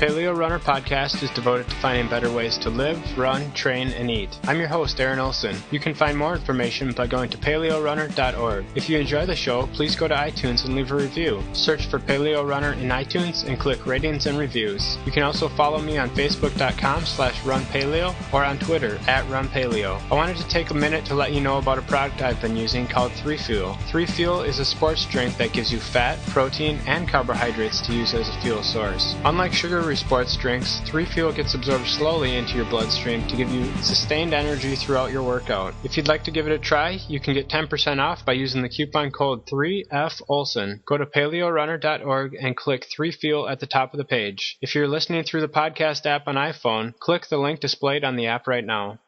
Paleo Runner podcast is devoted to finding better ways to live, run, train, and eat. I'm your host, Aaron Olson. You can find more information by going to paleorunner.org. If you enjoy the show, please go to iTunes and leave a review. Search for Paleo Runner in iTunes and click ratings and reviews. You can also follow me on facebook.com/runpaleo or on Twitter @runpaleo. I wanted to take a minute to let you know about a product I've been using called 3Fuel. 3Fuel is a sports drink that gives you fat, protein, and carbohydrates to use as a fuel source. Unlike sugary sports drinks, 3Fuel gets absorbed slowly into your bloodstream to give you sustained energy throughout your workout. If you'd like to give it a try, you can get 10% off by using the coupon code 3FOLSON. Go to paleorunner.org and click 3Fuel at the top of the page. If you're listening through the podcast app on iPhone, click the link displayed on the app right now.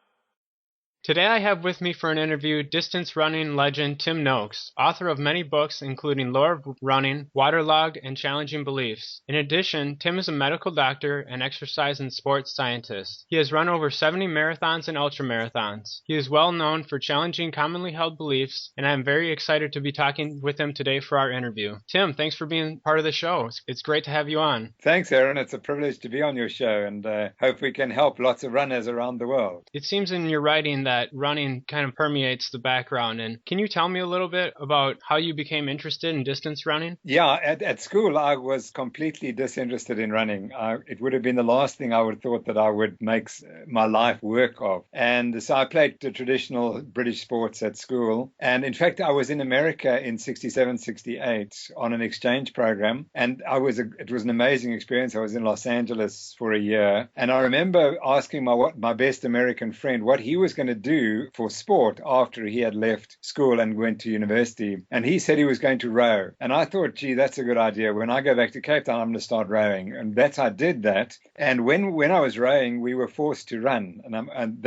Today I have with me for an interview distance running legend Tim Noakes, author of many books including Lore of Running, Watterlogged, and Challenging Beliefs. In addition, Tim is a medical doctor and exercise and sports scientist. He has run over 70 marathons and ultramarathons. He is well known for challenging commonly held beliefs, and I am very excited to be talking with him today for our interview. Tim, thanks for being part of the show. It's great to have you on. Thanks, Aaron. It's a privilege to be on your show, and hope we can help lots of runners around the world. It seems in your writing that running kind of permeates the background. And can you tell me a little bit about how you became interested in distance running? Yeah, at school, I was completely disinterested in running. It would have been the last thing I would have thought that I would make my life work of. And so I played the traditional British sports at school. And in fact, I was in America in 67, 68 on an exchange program. And it was an amazing experience. I was in Los Angeles for a year. And I remember asking my best American friend what he was going to do for sport after he had left school and went to university. And he said he was going to row. And I thought, gee, that's a good idea. When I go back to Cape Town, I'm going to start rowing. And I did that. And when I was rowing, we were forced to run. And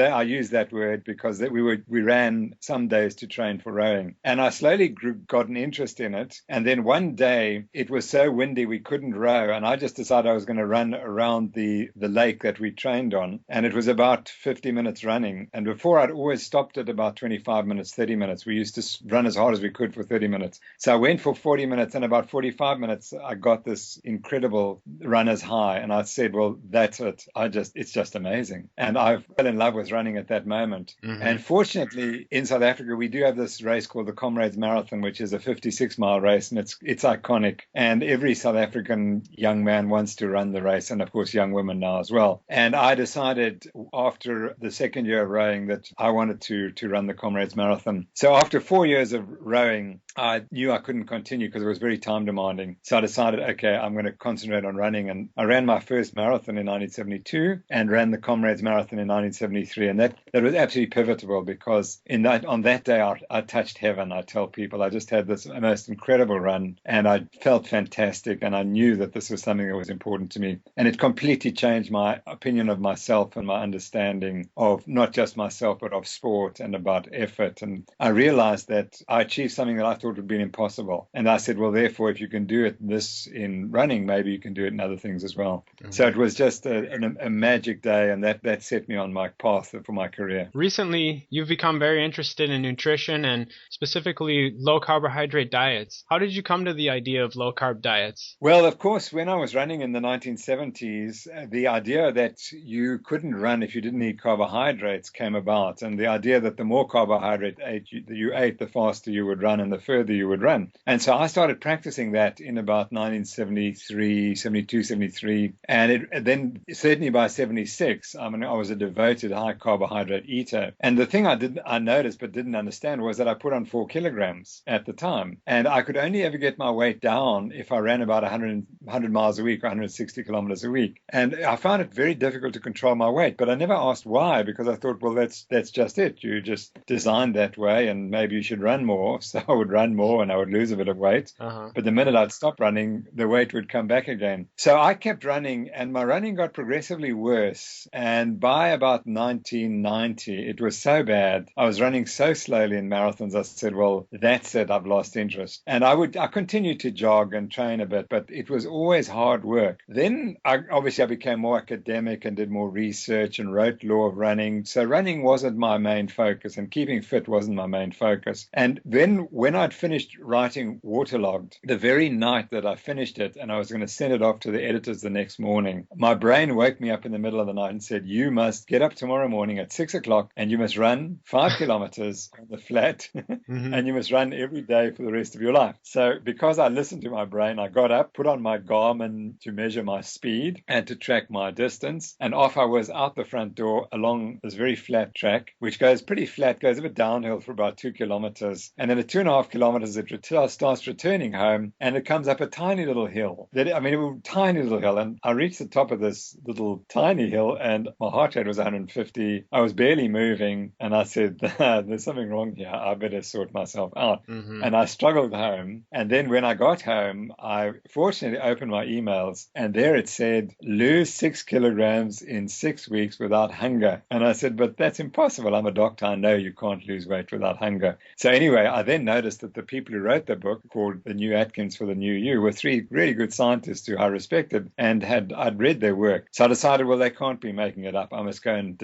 I use that word because we ran some days to train for rowing. And I slowly got an interest in it. And then one day it was so windy we couldn't row. And I just decided I was going to run around the lake that we trained on. And it was about 50 minutes running. And before I'd always stopped at about 25 minutes, 30 minutes. We used to run as hard as we could for 30 minutes. So I went for 40 minutes, and about 45 minutes, I got this incredible runner's high. And I said, well, that's it. It's just amazing. And I fell in love with running at that moment. Mm-hmm. And fortunately, in South Africa, we do have this race called the Comrades Marathon, which is a 56-mile race, and it's iconic. And every South African young man wants to run the race, and of course, young women now as well. And I decided after the second year of rowing that I wanted to run the Comrades Marathon. So after 4 years of rowing, I knew I couldn't continue because it was very time demanding. So I decided, okay, I'm going to concentrate on running. And I ran my first marathon in 1972 and ran the Comrades Marathon in 1973. And that was absolutely pivotal because on that day, I touched heaven. I tell people I just had this most incredible run and I felt fantastic. And I knew that this was something that was important to me. And it completely changed my opinion of myself and my understanding of not just myself, but of sport and about effort. And I realized that I achieved something that I thought would be impossible. And I said, well, therefore, if you can do this in running, maybe you can do it in other things as well. Mm-hmm. So it was just a magic day, and that set me on my path for my career. Recently, you've become very interested in nutrition and specifically low carbohydrate diets. How did you come to the idea of low carb diets? Well, of course, when I was running in the 1970s, the idea that you couldn't run if you didn't eat carbohydrates came about. And the idea that the more carbohydrate you ate, the faster you would run and the further you would run. And so I started practicing that in about 1973, 72, 73. And then certainly by 76, I was a devoted high carbohydrate eater. And the thing I noticed but didn't understand was that I put on 4 kilograms at the time. And I could only ever get my weight down if I ran about 100 miles a week or 160 kilometers a week. And I found it very difficult to control my weight. But I never asked why, because I thought, well, that's just it. You just designed that way and maybe you should run more. So I would run more and I would lose a bit of weight. Uh-huh. But the minute I'd stop running, the weight would come back again. So I kept running and my running got progressively worse. And by about 1990, it was so bad. I was running so slowly in marathons. I said, well, that's it. I've lost interest. And I continued to jog and train a bit, but it was always hard work. Then I became more academic and did more research and wrote Law of Running. So running was wasn't my main focus, and keeping fit wasn't my main focus. And then when I'd finished writing Watterlogged, the very night that I finished it and I was going to send it off to the editors the next morning, my brain woke me up in the middle of the night and said, you must get up tomorrow morning at 6 o'clock and you must run 5 kilometers on the flat and you must run every day for the rest of your life. So because I listened to my brain, I got up, put on my Garmin to measure my speed and to track my distance, and off I was out the front door along this very flat track, which goes pretty flat, goes a bit downhill for about 2 kilometers. And then at 2.5 kilometers, it starts returning home and it comes up a tiny little hill. Tiny little hill. And I reached the top of this little tiny hill and my heart rate was 150. I was barely moving. And I said, there's something wrong here. I better sort myself out. And I struggled home. And then when I got home, I fortunately opened my emails and there it said, lose 6 kilograms in 6 weeks without hunger. And I said, but that's impossible. I'm a doctor. I know you can't lose weight without hunger. So anyway, I then noticed that the people who wrote the book, called The New Atkins for the New You, were 3 really good scientists who I respected, and I'd read their work. So I decided, well, they can't be making it up. I must go and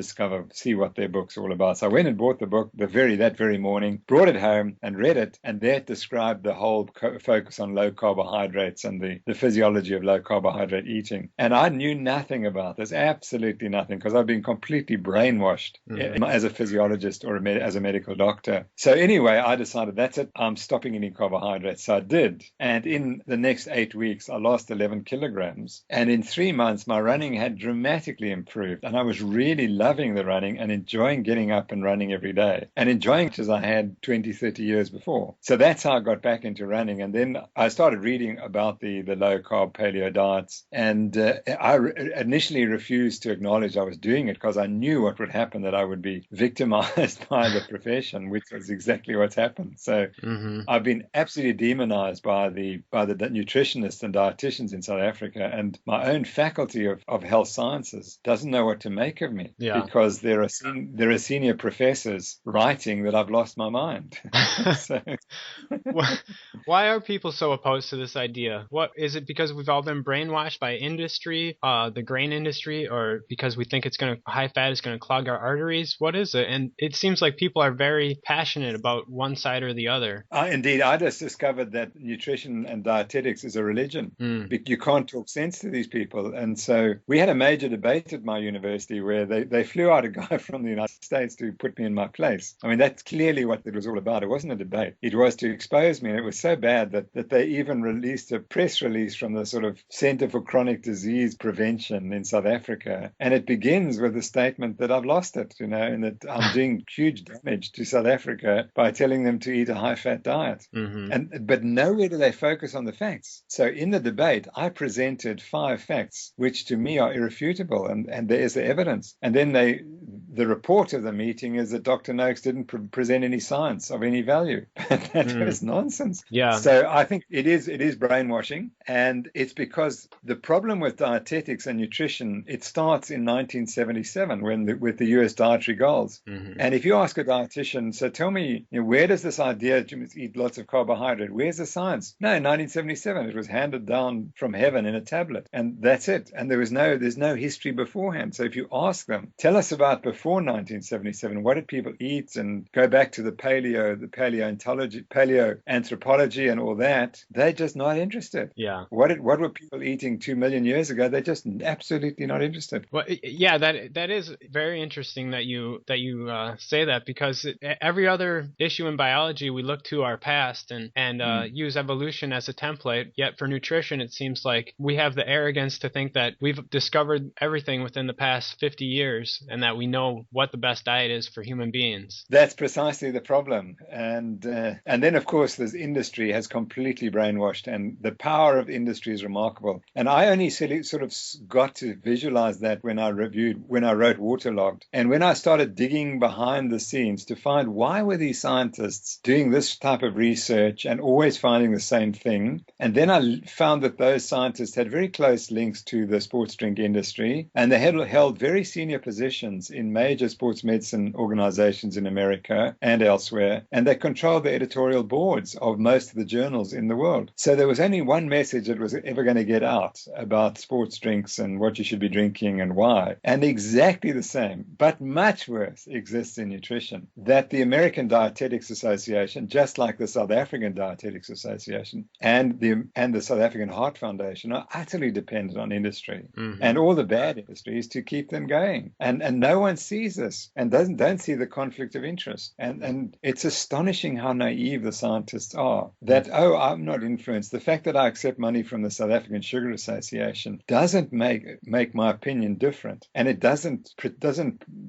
see what their book's all about. So I went and bought the book that very morning, brought it home and read it, and there it described the whole focus on low carbohydrates and the physiology of low carbohydrate eating. And I knew nothing about this, absolutely nothing, because I've been completely brainwashed as a physiologist or as a medical doctor. So anyway, I decided, that's it, I'm stopping eating carbohydrates. So I did. And in the next 8 weeks, I lost 11 kilograms. And in 3 months, my running had dramatically improved. And I was really loving the running and enjoying getting up and running every day, and enjoying it as I had 20, 30 years before. So that's how I got back into running. And then I started reading about the low carb paleo diets. And I initially refused to acknowledge I was doing it because I knew what would happen, that I would be victimized by the profession, which was exactly what's happened. So I've been absolutely demonized by the nutritionists and dietitians in South Africa, and my own faculty of health sciences doesn't know what to make of me, because there are senior professors writing that I've lost my mind. So. Why are people so opposed to this idea? What is it? Because we've all been brainwashed by industry, the grain industry, or because we think high fat is going to clog our arteries? What is it? And it seems like people are very passionate about one side or the other. Indeed, I just discovered that nutrition and dietetics is a religion. You can't talk sense to these people. And so we had a major debate at my university where they flew out a guy from the United States to put me in my place. I mean, that's clearly what it was all about. It wasn't a debate. It was to expose me. And it was so bad that they even released a press release from the sort of Center for Chronic Disease Prevention in South Africa. And it begins with the statement that I've lost it, and that I'm doing huge damage to South Africa by telling them to eat a high-fat diet. But nowhere do they focus on the facts. So in the debate, I presented 5 facts, which to me are irrefutable, and there is the evidence. And then the report of the meeting is that Dr. Noakes didn't present any science of any value. That was nonsense. Yeah. So I think it is brainwashing, and it's because the problem with dietetics and nutrition, it starts in 1977 with the U.S. dietary goals. And if you ask a dietitian, so tell me, where does this idea that you must eat lots of carbohydrate, where's the science? No, in 1977, it was handed down from heaven in a tablet, and that's it. And there's no history beforehand. So if you ask them, tell us about before 1977, what did people eat, and go back to the paleoanthropology and all that, they're just not interested. Yeah. What were people eating 2 million years ago? They're just absolutely not interested. Well, yeah, that is very interesting that you say that, because every other issue in biology we look to our past and use evolution as a template. Yet for nutrition, it seems like we have the arrogance to think that we've discovered everything within the past 50 years and that we know what the best diet is for human beings. That's precisely the problem. And then, of course, this industry has completely brainwashed, and the power of industry is remarkable. And I only sort of got to visualize that when I wrote Watterlogged. And when I started digging behind the scenes to find why were these scientists doing this type of research and always finding the same thing. And then I found that those scientists had very close links to the sports drink industry, and they had held very senior positions in major sports medicine organizations in America and elsewhere, and they control the editorial boards of most of the journals in the world. So there was only one message that was ever going to get out about sports drinks and what you should be drinking and why. And exactly the same, but much worse, exists in nutrition. That the American Dietetics Association, just like the South African Dietetics Association and the South African Heart Foundation, are utterly dependent on industry and all the bad industries to keep them going. And no one sees this and don't see the conflict of interest. And it's astonishing how naive the scientists are. That, I'm not influenced. The fact that I accept money from the South African Sugar Association doesn't make my opinion different. And it doesn't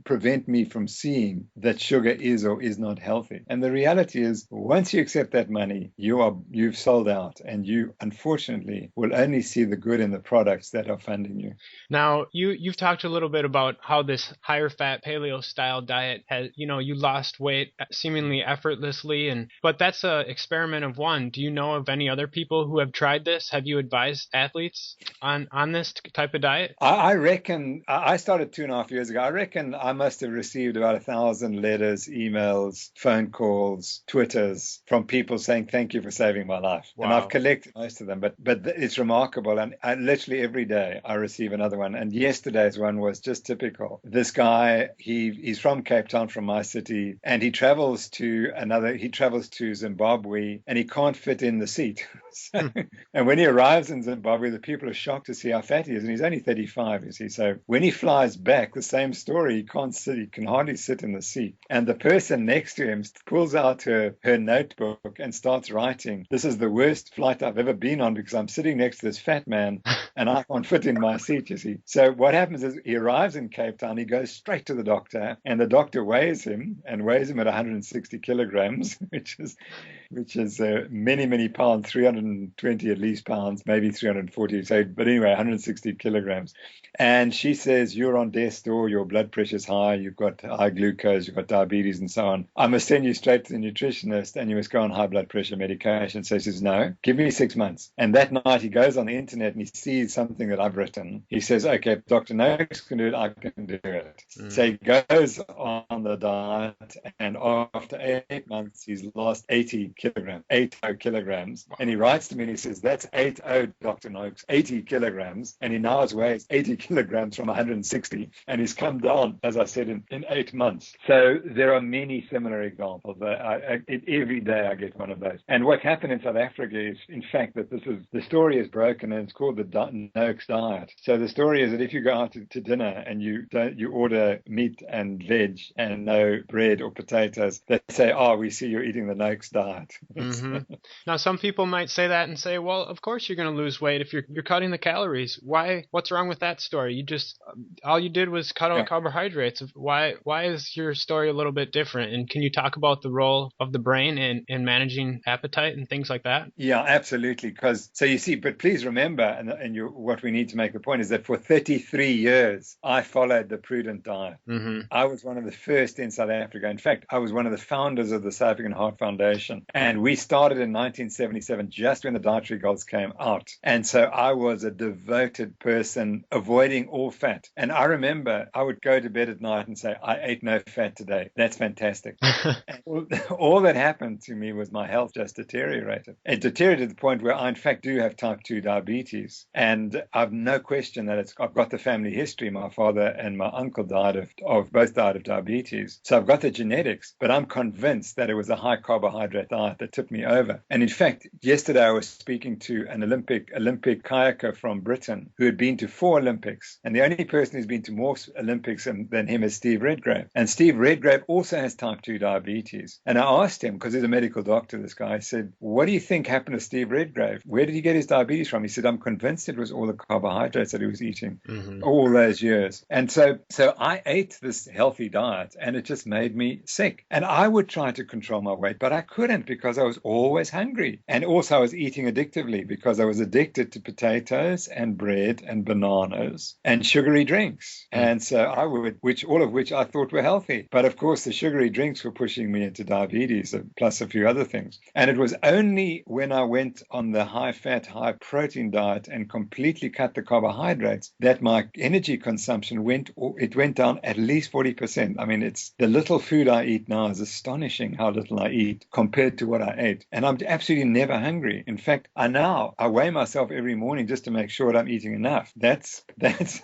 prevent me from seeing that sugar is or is not healthy. And the reality is, once you accept that money, you've sold out, and you unfortunately will only see the good in the products that are funding you. Now, you've talked a little bit about how this higher fat paleo style diet has, you lost weight seemingly effortlessly, but that's an experiment of one. Do you know of any other people who have tried this? Have you advised athletes on this type of diet? I reckon I started 2.5 years ago. I reckon I must have received about 1,000 letters, emails, phone calls, Twitters from people saying, thank you for saving my life. Wow. And I've collected most of them, but it's remarkable. And literally every day I receive another one. And yesterday's one was just typical. This guy, he's from Cape Town, from my city, and he travels to Zimbabwe, and he can't fit in the seat. And when he arrives in Zimbabwe, the people are shocked to see how fat he is. And he's only 35, you see. So when he flies back, the same story, he can't sit, he can hardly sit in the seat. And the person next to him pulls out her notebook and starts writing, this is the worst flight I've ever been on because I'm sitting next to this fat man and I can't fit in my seat, you see. So what happens is he arrives in Cape Town, he goes straight to the doctor, and the doctor weighs him at 160 kilograms, which is many, many pounds, 320 at least pounds, maybe 340. So, but anyway, 160 kilograms. And she says, you're on death's door, your blood pressure's high, you've got high glucose, you've got diabetes and so on. I must send you straight to the nutritionist and you must go on high blood pressure medication. So he says, no, give me 6 months. And that night he goes on the internet and he sees something that I've written. He says, okay, Dr. Noakes can do it, I can do it. So he goes on the diet, and after 8 months, he's lost 80 kilograms. And he writes to me and he says, that's 80, Dr. Noakes, 80 kilograms. And he now weighs 80 kilograms from 160. And he's come down, as I said, in 8 months. So there are many similar examples. Every day I get one of those. And what happened in South Africa is, in fact, that the story is broken, and it's called the Noakes diet. So the story is that if you go out to dinner and you order meat and veg and no bread or potatoes, they say, we see you're eating the Noakes diet. Now, some people might say that and say, well, of course you're going to lose weight if you're cutting the calories. What's wrong with that story? All you did was cut out carbohydrates. Why is your story a little bit different? And can you talk about the role of the brain in managing appetite and things like that? Yeah, absolutely. So you see, but please remember, what we need to make the point is that for 33 years, I followed the prudent diet. I was one of the first in South Africa. In fact, I was one of the founders of the South African Heart Foundation. And we started in 1977, just when the dietary goals came out. And so I was a devoted person, avoiding all fat. And I remember I would go to bed at night and say, I ate no fat today. That's fantastic. all that happened to me was my health just deteriorated. It deteriorated to the point where I, in fact, do have type 2 diabetes. And I've no question that I've got the family history. My father and my uncle both died of diabetes. So I've got the genetics, but I'm convinced that it was a high carbohydrate diet that tipped me over. And in fact, yesterday I was speaking to an Olympic kayaker from Britain who had been to 4 Olympics. And the only person who's been to more Olympics than him is Steve Redgrave. And Steve Redgrave also has type 2 diabetes. And I asked him, because he's a medical doctor, this guy, I said, what do you think happened to Steve Redgrave? Where did he get his diabetes from? He said, I'm convinced it was all the carbohydrates that he was eating all those years. And so I ate this healthy diet and it just made me sick. And I would try to control my weight, but I couldn't, because I was always hungry. And also I was eating addictively because I was addicted to potatoes and bread and bananas and sugary drinks. And so I would, all of which I thought were healthy. But of course, the sugary drinks were pushing me into diabetes, plus a few other things. And it was only when I went on the high-fat, high-protein diet and completely cut the carbohydrates that my energy consumption went down at least 40%. I mean, it's the little food I eat now is astonishing how little I eat compared to what I ate. And I'm absolutely never hungry. In fact, I weigh myself every morning just to make sure that I'm eating enough. That's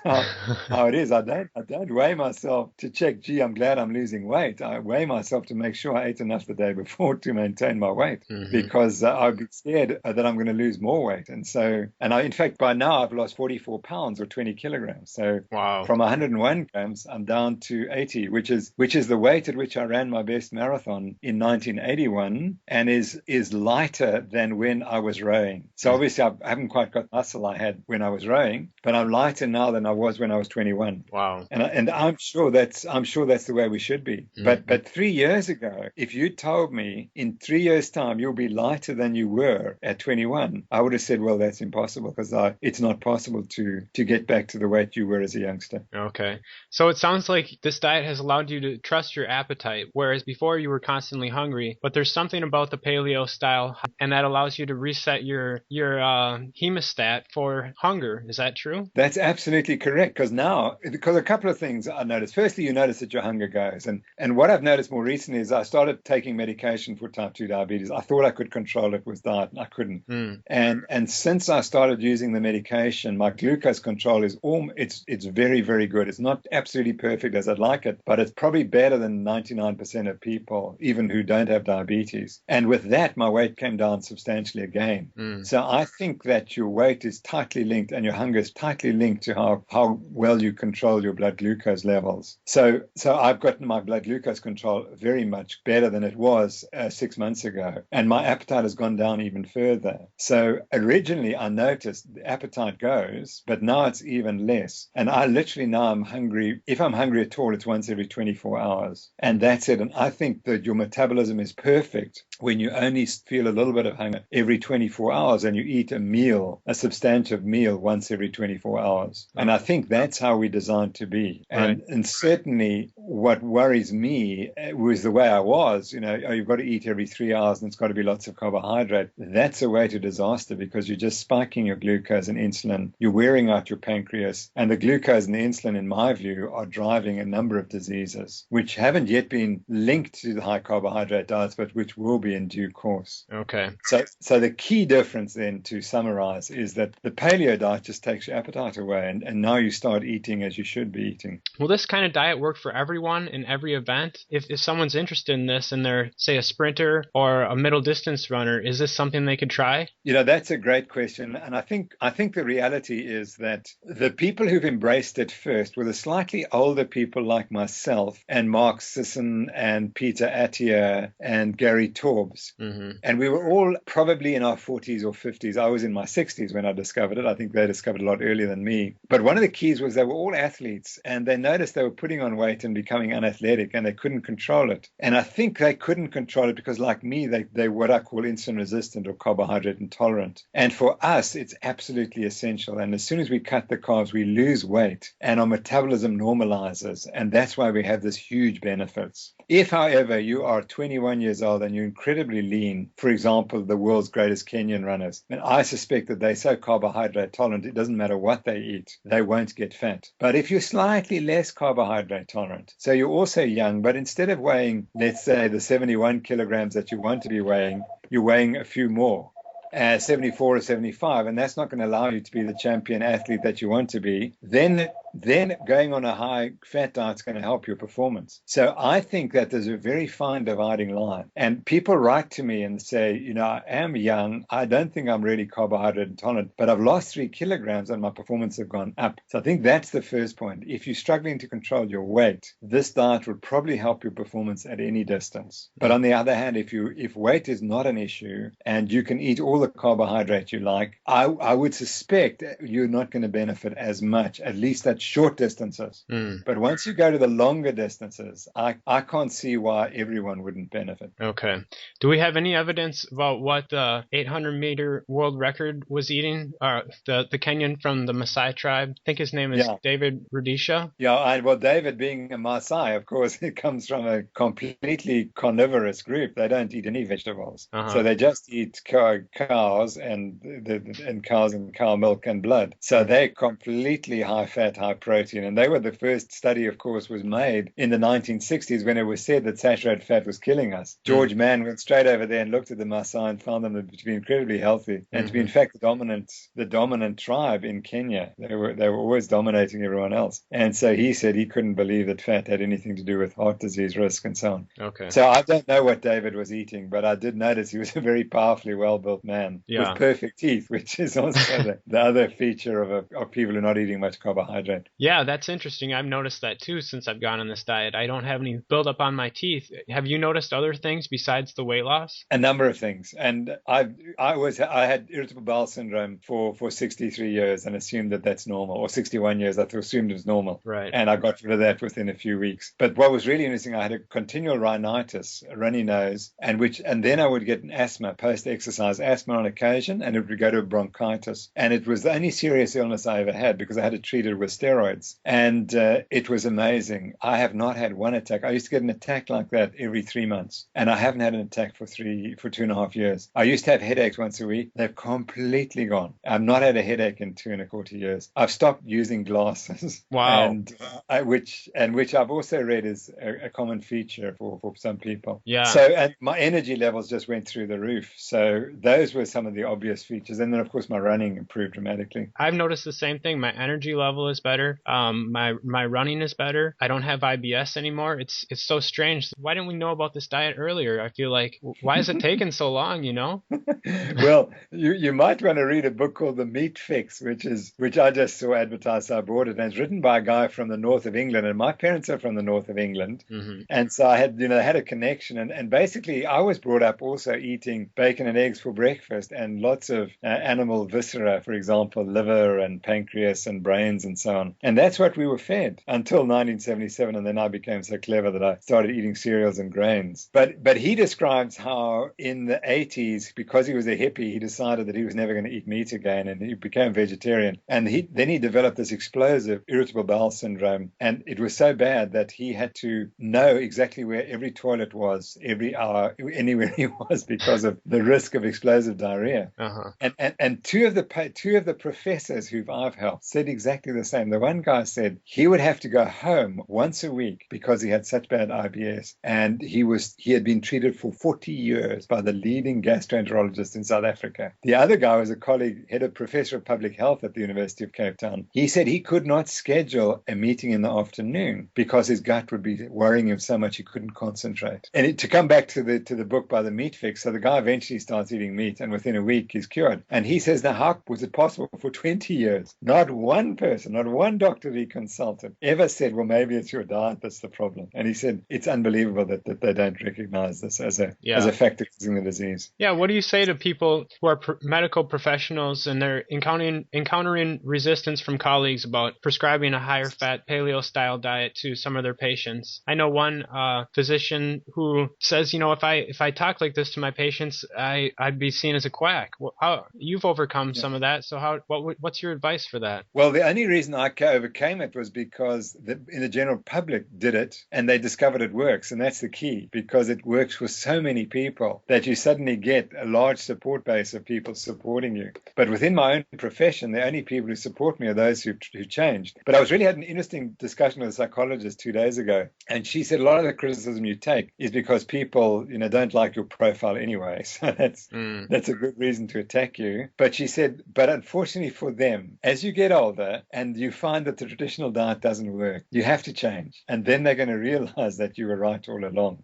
how it is. I don't weigh myself to check, gee, I'm glad I'm losing weight. I weigh myself to make sure I ate enough the day before to maintain my weight, because I'd be scared that I'm going to lose more weight. And so, in fact, by now I've lost 44 pounds or 20 kilograms. So from 101 grams, I'm down to 80, which is the weight at which I ran my best marathon in 1981, and is lighter than when I was rowing. So obviously I haven't quite got muscle I had when I was rowing, but I'm lighter now than I was when I was 21. Wow. And I'm sure that's the way we should be. But 3 years ago, if you told me in 3 years' time you'll be lighter than you were at 21, I would have said, well, that's impossible, because it's not possible to get back to the weight you were as a youngster. Okay. So it sounds like this diet has allowed you to trust your appetite, whereas before you were constantly hungry. But there's something about the paleo style, and that allows you to reset your hemostat for hunger. Is that true? That's absolutely correct, because a couple of things I noticed. Firstly, you notice that your hunger goes. And what I've noticed more recently is I started taking medication for type 2 diabetes. I thought I could control it with diet, and I couldn't. And since I started using the medication, my glucose control is it's very, very good. It's not absolutely perfect as I'd like it, but it's probably better than 99% of people, even who don't have diabetes. And with that, my weight came down substantially again. So I think that your weight is tightly linked, and your hunger is tightly linked to how well you control your blood glucose levels. So I've gotten my blood glucose control very much better than it was 6 months ago, and my appetite has gone down even further. So originally I noticed the appetite goes, but now it's even less. And I literally now I'm hungry. If I'm hungry at all, it's once every 24 hours. And that's it. And I think that your metabolism is perfect when you only feel a little bit of hunger every 24 hours and you eat a substantive meal once every 24 hours. And I think that's how we're designed to be. And certainly what worries me was the way I was, you've got to eat every 3 hours and it's got to be lots of carbohydrate. That's a way to disaster, because you're just spiking your glucose and insulin. You're wearing out your pancreas, and the glucose and the insulin, in my view, are driving a number of diseases which haven't yet been linked to the high carbohydrate diets, but which will be in due course. Okay. So the key difference then, to summarize, is that the paleo diet just takes your appetite away, and now you start eating as you should be eating. Will this kind of diet work for everyone in every event? If someone's interested in this and they're, say, a sprinter or a middle distance runner, is this something they could try? That's a great question. And I think the reality is that the people who've embraced it first were the slightly older people like myself and Mark Sisson and Peter Attia and Gary Torbs. And we were all probably in our 40s or 50s. I was in my 60s when I discovered it. I think they discovered it a lot earlier than me. But one of the keys was they were all athletes, and they noticed they were putting on weight and becoming unathletic, and they couldn't control it. And I think they couldn't control it because, like me, they what I call insulin resistant or carbohydrate intolerant. And for us, it's absolutely essential. And as soon as we cut the carbs, we lose weight and our metabolism normalizes. And that's why we have this huge benefits. If, however, you are 21 years old and you're incredibly lean, for example, the world's greatest Kenyan runners, and I suspect that they're so carbohydrate tolerant, it doesn't matter what they eat, they won't get fat. But if you're slightly less carbohydrate tolerant, so you're also young, but instead of weighing, let's say, the 71 kilograms that you want to be weighing, you're weighing a few more. 74 or 75, and that's not going to allow you to be the champion athlete that you want to be, then going on a high fat diet is going to help your performance. So I think that there's a very fine dividing line. And people write to me and say, I am young. I don't think I'm really carbohydrate intolerant, but I've lost 3 kilograms and my performance have gone up. So I think that's the first point. If you're struggling to control your weight, this diet would probably help your performance at any distance. But on the other hand, if weight is not an issue and you can eat all the carbohydrate you like, I would suspect you're not going to benefit as much, at least at at short distances. But once you go to the longer distances, I can't see why everyone wouldn't benefit. Okay. Do we have any evidence about what the 800-meter world record was eating? The Kenyan from the Maasai tribe? I think his name is David Rudisha. Yeah, well, David being a Maasai, of course, he comes from a completely carnivorous group. They don't eat any vegetables. So they just eat cows and cows and cow milk and blood. So they're completely high fat, high protein. And they were the first study, of course, was made in the 1960s when it was said that saturated fat was killing us. George Mann went straight over there and looked at the Maasai and found them to be incredibly healthy and to be, in fact, the dominant tribe in Kenya. They were always dominating everyone else. And so he said he couldn't believe that fat had anything to do with heart disease risk and so on. Okay. So I don't know what David was eating, but I did notice he was a very powerfully well-built man with perfect teeth, which is also the other feature of people who are not eating much carbohydrate. Yeah, that's interesting. I've noticed that too since I've gone on this diet. I don't have any buildup on my teeth. Have you noticed other things besides the weight loss? A number of things. And I had irritable bowel syndrome for 63 years and assumed that that's normal, or 61 years. I assumed it was normal. Right. And I got rid of that within a few weeks. But what was really interesting, I had a continual rhinitis, a runny nose, and then I would get an asthma, post-exercise asthma on occasion, and it would go to bronchitis. And it was the only serious illness I ever had because I had it treated with steroids. And it was amazing. I have not had one attack. I used to get an attack like that every 3 months. And I haven't had an attack for 2.5 years. I used to have headaches once a week. They've completely gone. I've not had a headache in 2.25 years. I've stopped using glasses. Wow. Which I've also read is a common feature for some people. Yeah. So, and my energy levels just went through the roof. So those were some of the obvious features. And then, of course, my running improved dramatically. I've noticed the same thing. My energy level is better. My running is better. I don't have IBS anymore. It's so strange. Why didn't we know about this diet earlier? I feel like, why has it taken so long, you know? Well, you might want to read a book called The Meat Fix, which I just saw advertised, so I bought it. And it's written by a guy from the north of England. And my parents are from the north of England. And so I had a connection. And basically, I was brought up also eating bacon and eggs for breakfast and lots of animal viscera, for example, liver and pancreas and brains and so on. And that's what we were fed until 1977. And then I became so clever that I started eating cereals and grains. But he describes how in the 80s, because he was a hippie, he decided that he was never going to eat meat again, and he became vegetarian. And then he developed this explosive irritable bowel syndrome, and it was so bad that he had to know exactly where every toilet was every hour, anywhere he was, because of the risk of explosive diarrhea. And two of the professors who I've helped said exactly the same. The one guy said he would have to go home once a week because he had such bad IBS, and he had been treated for 40 years by the leading gastroenterologist in South Africa. The other guy was a colleague, head of professor of public health at the University of Cape Town. He said he could not schedule a meeting in the afternoon because his gut would be worrying him so much he couldn't concentrate. And to come back to the book by The Meat Fix, so the guy eventually starts eating meat, and within a week he's cured. And he says, now how was it possible for 20 years? Not one person, not one doctor he consulted ever said, well, maybe it's your diet that's the problem. And he said, it's unbelievable that they don't recognize this as a factor causing the disease. Yeah, what do you say to people who are medical professionals and they're encountering resistance from colleagues about prescribing a higher fat paleo style diet to some of their patients? I know one physician who says, if I talk like this to my patients, I'd be seen as a quack. You've overcome some of that, so what's your advice for that? Well, the only reason I overcame it was because in the general public did it, and they discovered it works, and that's the key, because it works for so many people that you suddenly get a large support base of people supporting you. But within my own profession, the only people who support me are those who changed. But I really had an interesting discussion with a psychologist 2 days ago, and she said a lot of the criticism you take is because people, don't like your profile anyway. So that's a good reason to attack you. But she said, but unfortunately for them, as you get older and you find that the traditional diet doesn't work, you have to change. And then they're going to realize that you were right all along.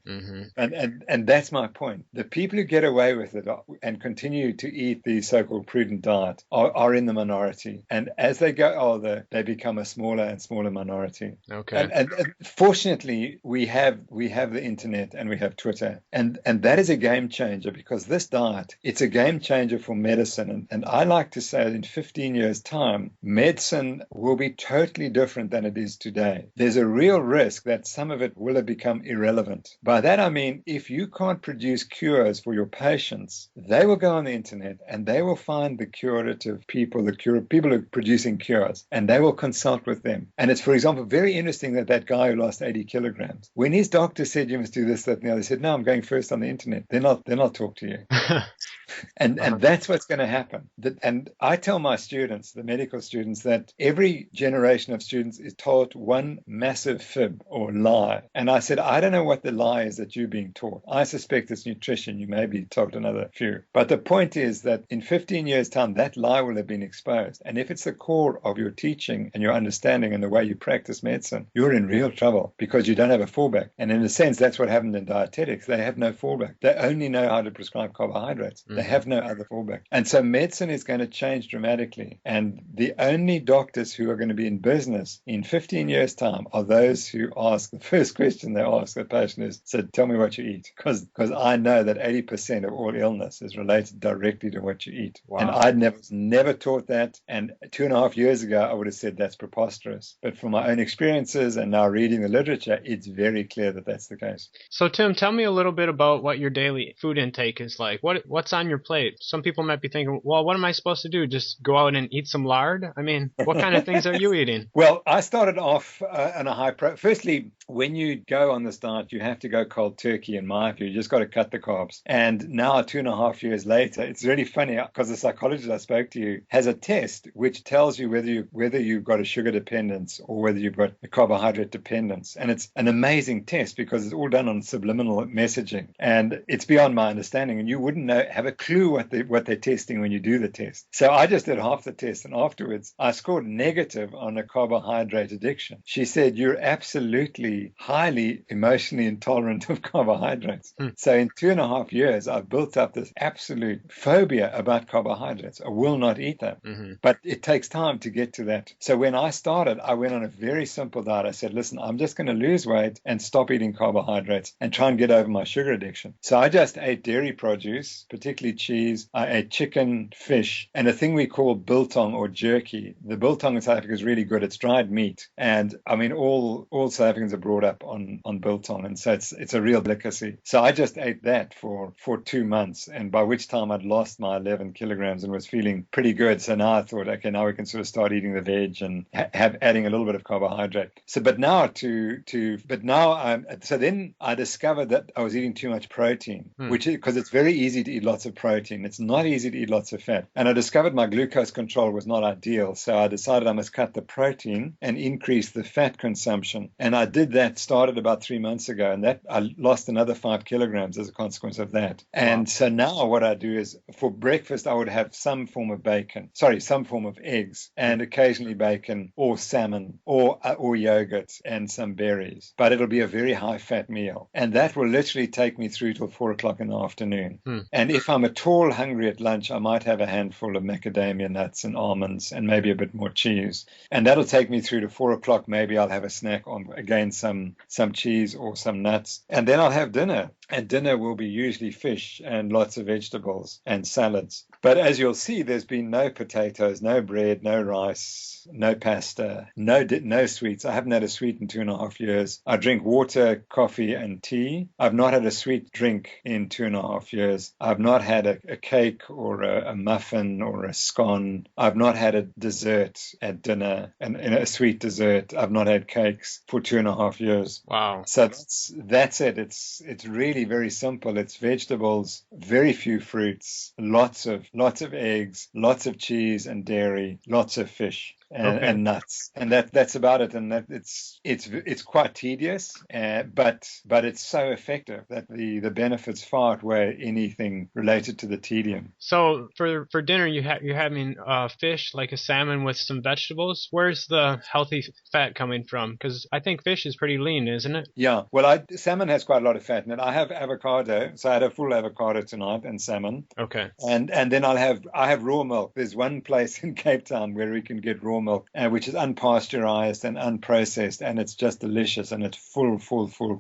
And that's my point. The people who get away with it and continue to eat the so-called prudent diet are in the minority. And as they go older, they become a smaller and smaller minority. Okay. And fortunately, we have the internet and we have Twitter. And that is a game changer, because this diet, it's a game changer for medicine. And I like to say that in 15 years' time, medicine will be be totally different than it is today. There's a real risk that some of it will have become irrelevant. By that I mean, if you can't produce cures for your patients, they will go on the internet and they will find the curative people, people who are producing cures, and they will consult with them. And it's, for example, very interesting that guy who lost 80 kilograms, when his doctor said you must do this, that, and the other, he said, no, I'm going first on the internet. Then I'll talk to you. And that's what's going to happen. And I tell my students, the medical students, that every generation of students is taught one massive fib or lie. And I said, I don't know what the lie is that you're being taught. I suspect it's nutrition. You may be taught another few. But the point is that in 15 years' time, that lie will have been exposed. And if it's the core of your teaching and your understanding and the way you practice medicine, you're in real trouble because you don't have a fallback. And in a sense, that's what happened in dietetics. They have no fallback. They only know how to prescribe carbohydrates. They have no other fallback. And so medicine is going to change dramatically. And the only doctors who are going to be in business in 15 years' time are those who ask, the first question they ask the patient is, so tell me what you eat. Because I know that 80% of all illness is related directly to what you eat. Wow. And I never taught that. And 2.5 years ago, I would have said that's preposterous. But from my own experiences and now reading the literature, it's very clear that that's the case. So Tim, tell me a little bit about what your daily food intake is like. What's on your plate? Some people might be thinking, well, what am I supposed to do? Just go out and eat some lard? I mean, what kind of things are you eating? Well, I started off on a high Firstly, when you go on this diet, you have to go cold turkey, in my view. You just got to cut the carbs. And now, 2.5 years later, it's really funny because the psychologist I spoke to has a test which tells you whether you've got a sugar dependence or whether you've got a carbohydrate dependence. And it's an amazing test because it's all done on subliminal messaging. And it's beyond my understanding. And you wouldn't have a clue what they're testing when you do the test. So I just did half the test. And afterwards, I scored negative on a carbohydrate addiction. She said, you're absolutely highly emotionally intolerant of carbohydrates. So in 2.5 years, I've built up this absolute phobia about carbohydrates. I will not eat them. But it takes time to get to that. So when I started, I went on a very simple diet. I said, listen, I'm just going to lose weight and stop eating carbohydrates and try and get over my sugar addiction. So I just ate dairy produce, particularly cheese. I ate chicken, fish, and a thing we call biltong or jerky. The biltong in South Africa is really good. It's dried meat. And I mean, all South Africans are brought up on biltong. And so it's a real delicacy. So I just ate that for 2 months. And by which time I'd lost my 11 kilograms and was feeling pretty good. So now I thought, okay, now we can sort of start eating the veg and adding a little bit of carbohydrate. So, so then I discovered that I was eating too much protein, because it's very easy to eat lots of protein. It's not easy to eat lots of fat. And I discovered my glucose control was not ideal. So I decided I must cut the protein and increase the fat consumption. And I did that, started about 3 months ago, and that I lost another 5 kilograms as a consequence of that. And so now what I do is for breakfast, I would have some form of eggs, and occasionally bacon or salmon or yogurt and some berries. But it'll be a very high fat meal. And that will literally take me through till 4 o'clock in the afternoon. And if I'm at all hungry at lunch, I might have a handful of macadamia nuts and almonds and maybe a bit more cheese. And that'll take me through to 4 o'clock. Maybe I'll have a snack on, again, some cheese or some nuts. And then I'll have dinner. And dinner will be usually fish and lots of vegetables and salads. But as you'll see, there's been no potatoes, no bread, no rice, no pasta, no sweets. I haven't had a sweet in 2.5 years. I drink water, coffee, and tea. I've not had a sweet drink in 2.5 years. I've not had a cake or a muffin or a scone. I've not had a dessert at dinner and a sweet dessert. I've not had cakes for 2.5 years. Wow. So that's it. It's really very simple. It's vegetables, very few fruits, lots of eggs, lots of cheese and dairy, lots of fish. And nuts, and that's about it. And that it's quite tedious, but it's so effective that the benefits far outweigh anything related to the tedium. So for dinner, you're having fish, like a salmon with some vegetables. Where's the healthy fat coming from? Because I think fish is pretty lean, isn't it? Yeah. Well, salmon has quite a lot of fat in it. I have avocado, so I had a full avocado tonight and salmon. Okay. And then I have raw milk. There's one place in Cape Town where we can get raw raw milk, which is unpasteurized and unprocessed, and it's just delicious, and it's full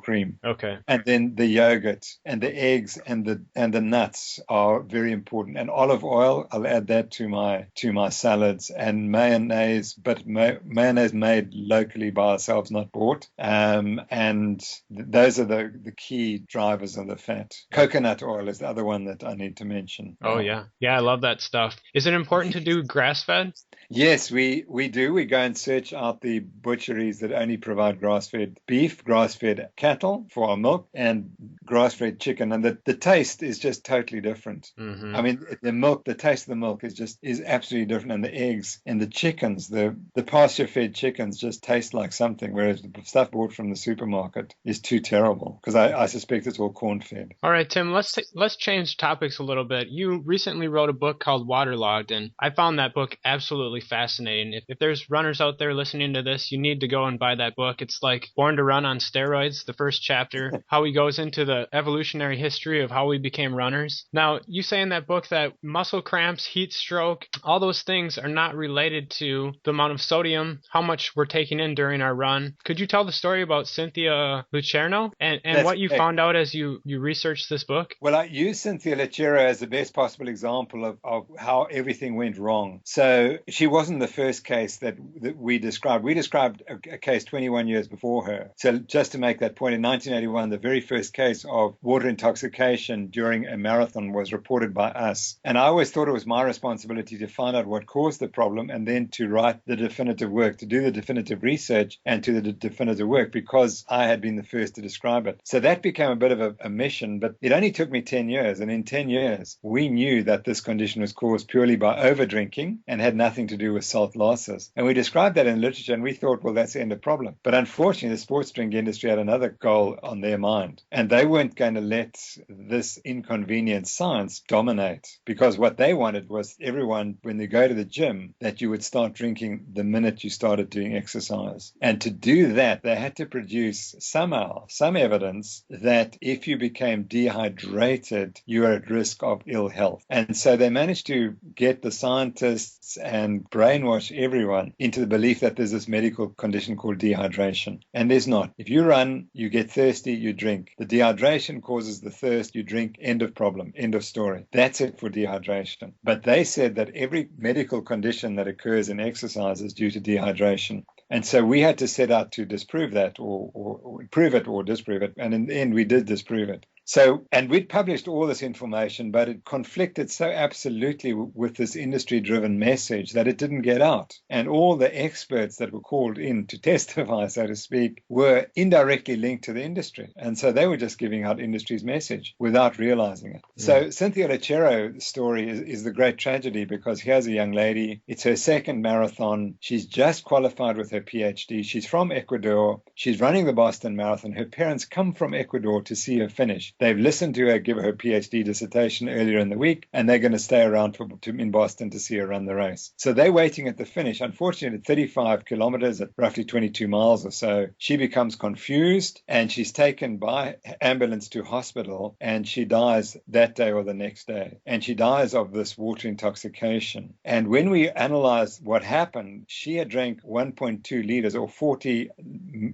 cream. Okay. And then the yogurt and the eggs and the nuts are very important. And olive oil, I'll add that to my salads, and mayonnaise, but mayonnaise made locally by ourselves, not bought. And those are the key drivers of the fat. Coconut oil is the other one that I need to mention. Oh, yeah. Yeah, I love that stuff. Is it important to do grass-fed? Yes, we do. We go and search out the butcheries that only provide grass-fed beef, grass-fed cattle for our milk, and grass-fed chicken. And the taste is just totally different. Mm-hmm. I mean, the taste of the milk is absolutely different. And the eggs and the chickens, the pasture-fed chickens just taste like something, whereas the stuff bought from the supermarket is too terrible, because I suspect it's all corn-fed. All right, Tim, let's change topics a little bit. You recently wrote a book called Watterlogged, and I found that book absolutely fascinating. If there's runners out there listening to this, you need to go and buy that book. It's like Born to Run on steroids, the first chapter, how he goes into the evolutionary history of how we became runners. Now, you say in that book that muscle cramps, heat stroke, all those things are not related to the amount of sodium, how much we're taking in during our run. Could you tell the story about Cynthia Lucerno and what you found out as you researched this book? Well, I use Cynthia Lucerno as the best possible example of how everything went wrong. So she wasn't the first case that we described. We described a case 21 years before her. So just to make that point, in 1981, the very first case of water intoxication during a marathon was reported by us. And I always thought it was my responsibility to find out what caused the problem and then to write the definitive work, to do the definitive research and to the definitive work, because I had been the first to describe it. So that became a bit of a mission, but it only took me 10 years. And in 10 years, we knew that this condition was caused purely by over drinking and had nothing to do with salt losses. And we described that in literature, and we thought, well, that's the end of the problem. But unfortunately, the sports drink industry had another goal on their mind, and they weren't going to let this inconvenient science dominate, because what they wanted was everyone, when they go to the gym, that you would start drinking the minute you started doing exercise. And to do that, they had to produce somehow some evidence that if you became dehydrated, you were at risk of ill health. And so they managed to get the scientists and brainwash everyone into the belief that there's this medical condition called dehydration. And there's not. If you run, you get thirsty, you drink. The dehydration causes the thirst, you drink, end of problem, end of story. That's it for dehydration. But they said that every medical condition that occurs in exercise is due to dehydration. And so we had to set out to disprove that, or prove it or disprove it. And in the end, we did disprove it. So, and we'd published all this information, but it conflicted so absolutely with this industry-driven message that it didn't get out. And all the experts that were called in to testify, so to speak, were indirectly linked to the industry. And so they were just giving out industry's message without realizing it. Yeah. So Cynthia Lucerno's story is the great tragedy, because here's a young lady. It's her second marathon. She's just qualified with her PhD. She's from Ecuador. She's running the Boston Marathon. Her parents come from Ecuador to see her finish. They've listened to her give her PhD dissertation earlier in the week, and they're going to stay around in Boston to see her run the race. So they're waiting at the finish. Unfortunately, at 35 kilometers, at roughly 22 miles or so, she becomes confused, and she's taken by ambulance to hospital, and she dies that day or the next day. And she dies of this water intoxication. And when we analyzed what happened, she had drank 1.2 liters or 40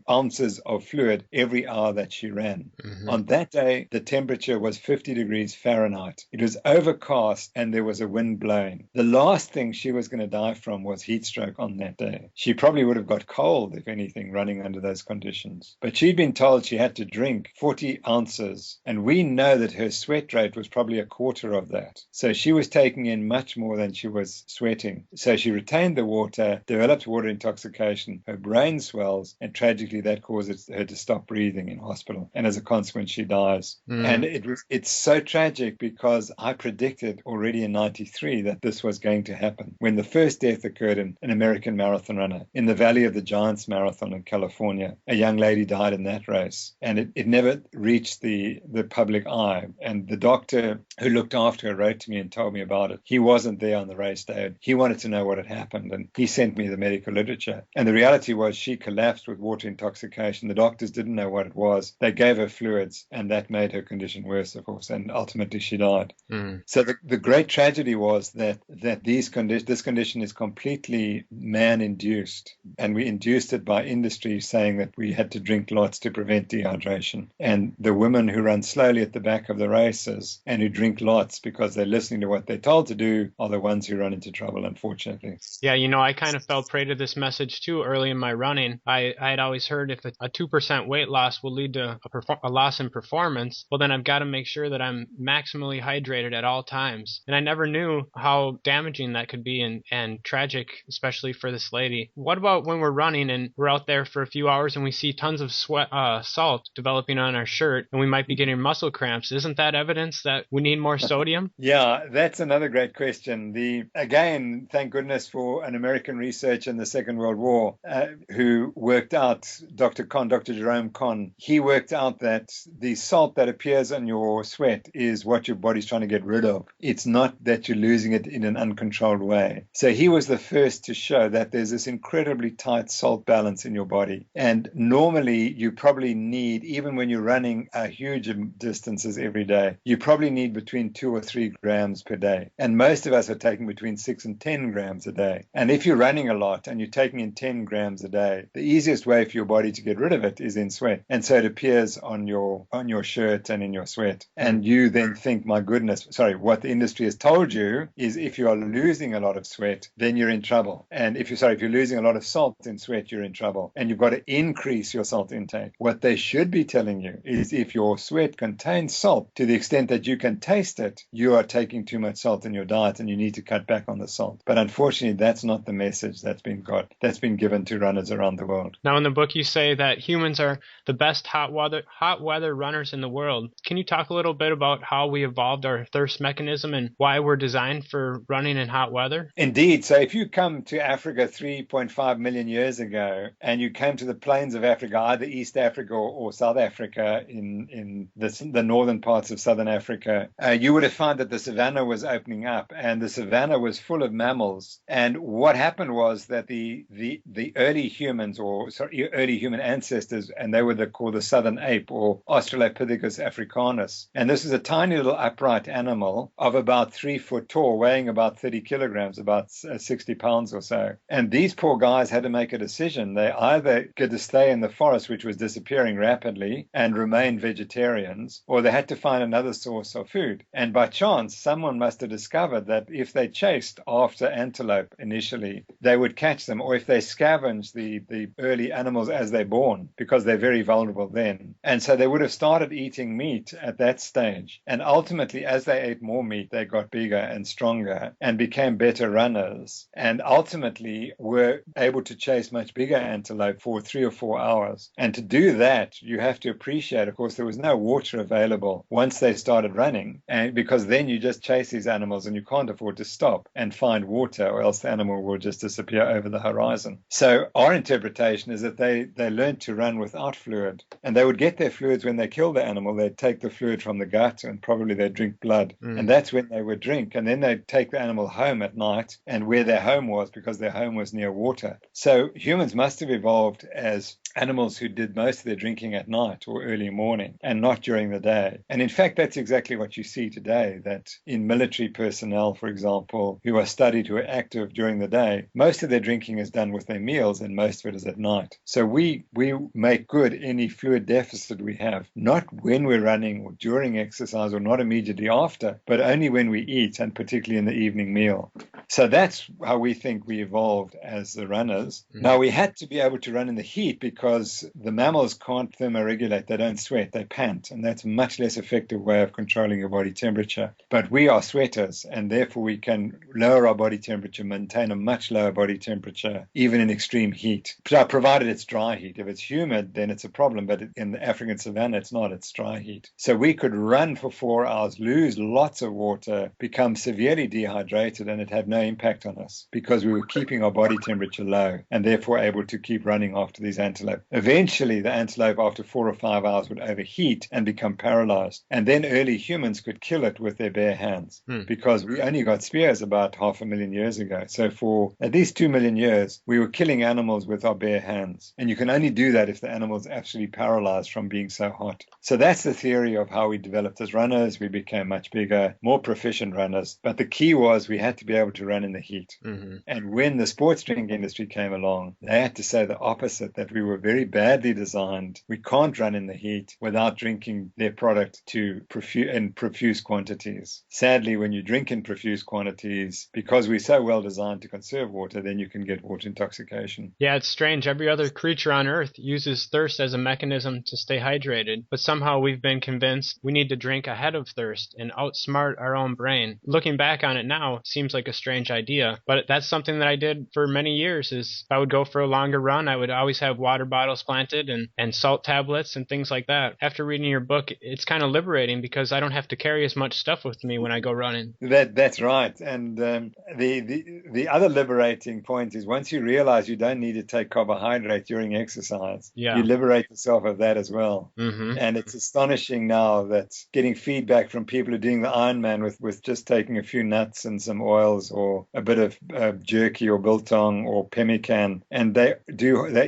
ounces of fluid every hour that she ran. Mm-hmm. On that day, the temperature was 50 degrees Fahrenheit. It was overcast and there was a wind blowing. The last thing she was going to die from was heat stroke on that day. She probably would have got cold, if anything, running under those conditions. But she'd been told she had to drink 40 ounces, and we know that her sweat rate was probably a quarter of that. So she was taking in much more than she was sweating. So she retained the water, developed water intoxication, her brain swells, and tragically that causes her to stop breathing in hospital. And as a consequence, she dies. And it's so tragic, because I predicted already in 93 that this was going to happen. When the first death occurred in an American marathon runner in the Valley of the Giants Marathon in California, a young lady died in that race, and it never reached the public eye. And the doctor who looked after her wrote to me and told me about it. He wasn't there on the race day. He wanted to know what had happened, and he sent me the medical literature. And the reality was she collapsed with water intoxication. The doctors didn't know what it was. They gave her fluids, and that made her condition worse, of course, and ultimately she died. So the great tragedy was that this condition is completely man-induced, and we induced it by industry saying that we had to drink lots to prevent dehydration. And the women who run slowly at the back of the races and who drink lots because they're listening to what they're told to do are the ones who run into trouble, unfortunately. Yeah, I kind of fell prey to this message too early in my running. I had always heard if a 2% weight loss will lead to a loss in performance, well, then I've got to make sure that I'm maximally hydrated at all times. And I never knew how damaging that could be and tragic, especially for this lady. What about when we're running and we're out there for a few hours and we see tons of salt developing on our shirt and we might be getting muscle cramps? Isn't that evidence that we need more sodium? Yeah, that's another great question. Again, thank goodness for an American researcher in the Second World War who worked out, Dr. Jerome Conn, he worked out that the salt that appears in your sweat is what your body's trying to get rid of. It's not that you're losing it in an uncontrolled way. So he was the first to show that there's this incredibly tight salt balance in your body. And normally you probably need, even when you're running huge distances every day, you probably need between 2 or 3 grams per day. And most of us are taking between 6 and 10 grams a day. And if you're running a lot and you're taking in 10 grams a day, the easiest way for your body to get rid of it is in sweat. And so it appears on your shirt and in your sweat. And you then think, my goodness, what the industry has told you is if you are losing a lot of sweat, then you're in trouble. And if you're losing a lot of salt in sweat, you're in trouble. And you've got to increase your salt intake. What they should be telling you is if your sweat contains salt to the extent that you can taste it, you are taking too much salt in your diet and you need to cut back on the salt. But unfortunately, that's not the message that's been given to runners around the world. Now, in the book, you say that humans are the best hot weather runners in the world. Can you talk a little bit about how we evolved our thirst mechanism and why we're designed for running in hot weather? Indeed. So if you come to Africa 3.5 million years ago and you came to the plains of Africa, either East Africa or South Africa in the northern parts of southern Africa, you would have found that the savanna was opening up and the savanna was full of mammals. And what happened was that the early humans, early human ancestors, and they were called the southern ape or Australopithecus africanus. And this is a tiny little upright animal of about 3 foot tall, weighing about 30 kilograms, about 60 pounds or so. And these poor guys had to make a decision. They either get to stay in the forest, which was disappearing rapidly, and remain vegetarians, or they had to find another source of food. And by chance, someone must have discovered that if they chased after antelope initially, they would catch them, or if they scavenged the early animals as they're born, because they're very vulnerable then. And so they would have started eating meat at that stage. And ultimately, as they ate more meat, they got bigger and stronger and became better runners, and ultimately were able to chase much bigger antelope for 3 or 4 hours. And to do that, you have to appreciate, of course, there was no water available once they started running, and because then you just chase these animals and you can't afford to stop and find water, or else the animal will just disappear over the horizon. So our interpretation is that they learned to run without fluid, and they would get their fluids when they killed the animal. They'd take the fluid from the gut and probably they'd drink blood, and that's when they would drink. And then they'd take the animal home at night, and where their home was, because their home was near water. So humans must have evolved as animals who did most of their drinking at night or early morning and not during the day. And in fact, that's exactly what you see today, that in military personnel, for example, who are studied, who are active during the day, most of their drinking is done with their meals and most of it is at night. So we make good any fluid deficit we have, not when we're running or during exercise or not immediately after, but only when we eat, and particularly in the evening meal. So that's how we think we evolved as the runners. Now, we had to be able to run in the heat because the mammals can't thermoregulate. They don't sweat, they pant, and that's a much less effective way of controlling your body temperature. But we are sweaters, and therefore we can lower our body temperature, maintain a much lower body temperature, even in extreme heat, provided it's dry heat. If it's humid, then it's a problem, but in the African savanna, it's not, it's dry heat. So we could run for 4 hours, lose lots of water, become severely dehydrated, and it had no impact on us because we were keeping our body temperature low and therefore able to keep running after these antelope. Eventually, the antelope after 4 or 5 hours would overheat and become paralyzed. And then early humans could kill it with their bare hands because we only got spears about 500,000 years ago. So for at least 2 million years, we were killing animals with our bare hands. animals. And you can only do that if the animal's actually paralyzed from being so hot. So that's the theory of how we developed as runners. We became much bigger, more proficient runners. But the key was we had to be able to run in the heat. Mm-hmm. And when the sports drink industry came along, they had to say the opposite, that we were very badly designed. We can't run in the heat without drinking their product in profuse quantities. Sadly, when you drink in profuse quantities, because we're so well designed to conserve water, then you can get water intoxication. Yeah, it's strange. Every other creature on Earth uses thirst as a mechanism to stay hydrated, but somehow we've been convinced we need to drink ahead of thirst and outsmart our own brain. Looking back on it now, it seems like a strange idea, but that's something that I did for many years. Is if I would go for a longer run, I would always have water bottles planted and salt tablets and things like that. After reading your book, it's kind of liberating because I don't have to carry as much stuff with me when I go running. That's right. And the other liberating point is once you realize you don't need to take carbohydrate during exercise, you liberate yourself of that as well. Mm-hmm. And it's astonishing now that getting feedback from people who are doing the Ironman with just taking a few nuts and some oils or a bit of jerky or biltong or pemmican, and they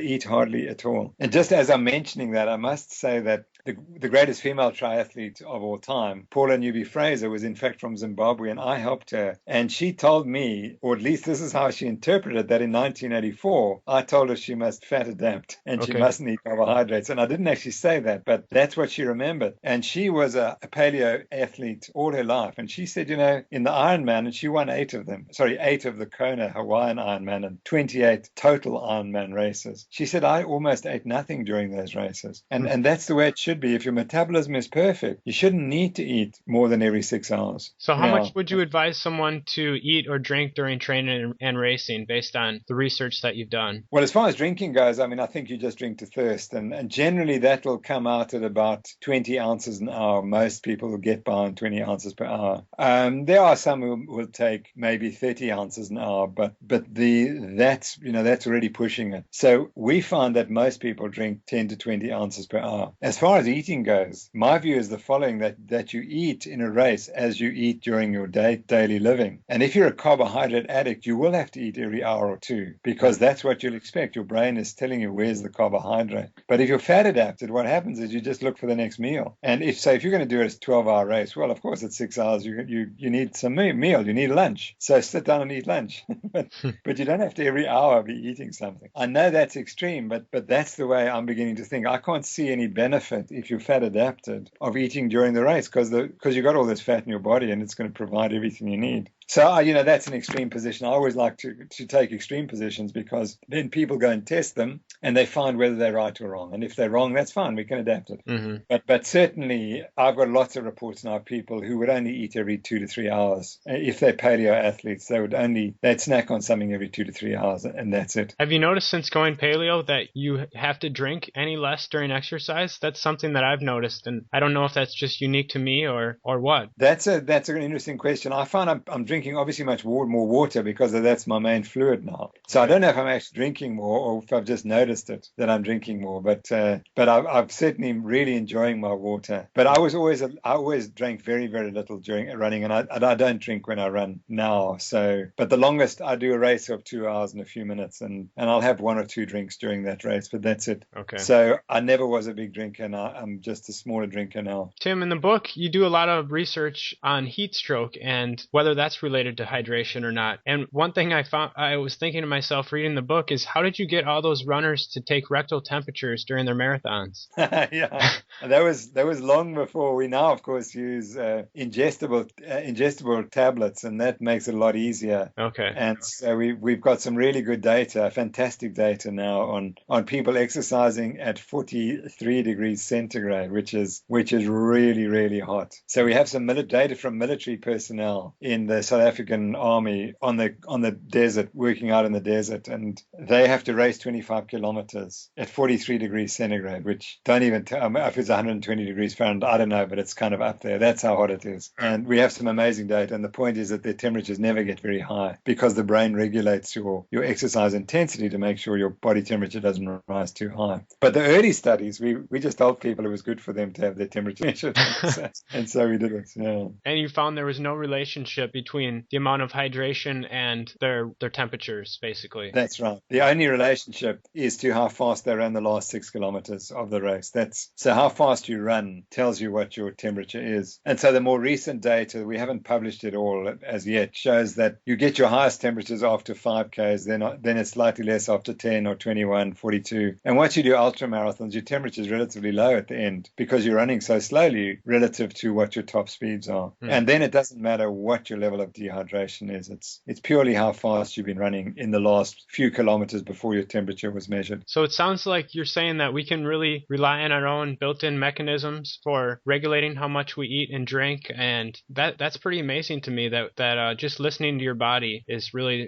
eat hardly at all. And just as I'm mentioning that, I must say that the greatest female triathlete of all time, Paula Newby-Fraser, was in fact from Zimbabwe, and I helped her. And she told me, or at least this is how she interpreted, that in 1984, I told her she must fat adapt and she mustn't eat carbohydrates. And I didn't actually say that, but that's what she remembered. And she was a paleo athlete all her life. And she said, in the Ironman, and she won 8 of the Kona Hawaiian Ironman and 28 total Ironman races. She said, I almost ate nothing during those races. And that's the way it should be. If your metabolism is perfect, you shouldn't need to eat more than every 6 hours. So how much would you advise someone to eat or drink during training and racing based on the research that you've done? Well, as far as drinking goes, I think you just drink to thirst. And generally that will come out at about 20 ounces an hour. Most people will get by on 20 ounces per hour. There are some who will take maybe 30 ounces an hour, but that's already pushing it. So we find that most people drink 10 to 20 ounces per hour. As far as eating goes, my view is the following, that you eat in a race as you eat during your daily living. And if you're a carbohydrate addict, you will have to eat every hour or two because that's what you'll expect. Your brain is telling you where's the carbohydrate. But if you're fat adapted, what happens is you just look for the next meal. And if you're going to do a 12-hour race, well, of course, at 6 hours, you need some meal. You need lunch. So sit down and eat lunch. but you don't have to every hour be eating something. I know that's extreme, but that's the way I'm beginning to think. I can't see any benefit if you're fat adapted of eating during the race because you've got all this fat in your body and it's going to provide everything you need. So, that's an extreme position. I always like to take extreme positions because then people go and test them and they find whether they're right or wrong. And if they're wrong, that's fine. We can adapt it. Mm-hmm. But certainly, I've got lots of reports now of people who would only eat every 2 to 3 hours. If they're paleo athletes, they'd snack on something every 2 to 3 hours and that's it. Have you noticed since going paleo that you have to drink any less during exercise? That's something that I've noticed, and I don't know if that's just unique to me or what. That's an interesting question. I find I'm drinking obviously much more water because that's my main fluid now. So I don't know if I'm actually drinking more or if I've just noticed it that I'm drinking more. But I'm certainly really enjoying my water. But I always drank very, very little during running, and I don't drink when I run now. So, but the longest I do a race of 2 hours and a few minutes, and I'll have 1 or 2 drinks during that race. But that's it. Okay. So I never was a big drinker, and I'm just a smaller drinker now. Tim, in the book, you do a lot of research on heat stroke and whether that's related to hydration or not. And one thing I was thinking to myself reading the book is, how did you get all those runners to take rectal temperatures during their marathons? Yeah, that was long before. We now, of course, use ingestible tablets, and that makes it a lot easier. Okay. And so we've got some really good data, fantastic data now on people exercising at 43 degrees centigrade, which is really, really hot. So we have some data from military personnel in the South African Army on the desert, working out in the desert, and they have to race 25 kilometers at 43 degrees centigrade, which don't even tell if it's 120 degrees Fahrenheit, I don't know, but it's kind of up there. That's how hot it is. And we have some amazing data, and the point is that their temperatures never get very high because the brain regulates your exercise intensity to make sure your body temperature doesn't rise too high. But the early studies, we just told people it was good for them to have their temperature measured, and so we did it. Yeah. And you found there was no relationship between between the amount of hydration and their temperatures, basically. That's right. The only relationship is to how fast they ran the last 6 kilometers of the race. So how fast you run tells you what your temperature is. And so the more recent data, we haven't published it all as yet, shows that you get your highest temperatures after 5Ks, then it's slightly less after 10 or 21, 42. And once you do ultra marathons, your temperature is relatively low at the end because you're running so slowly relative to what your top speeds are. And then it doesn't matter what your level of dehydration is. It's purely how fast you've been running in the last few kilometers before your temperature was measured. So it sounds like you're saying that we can really rely on our own built-in mechanisms for regulating how much we eat and drink, and that's pretty amazing to me that just listening to your body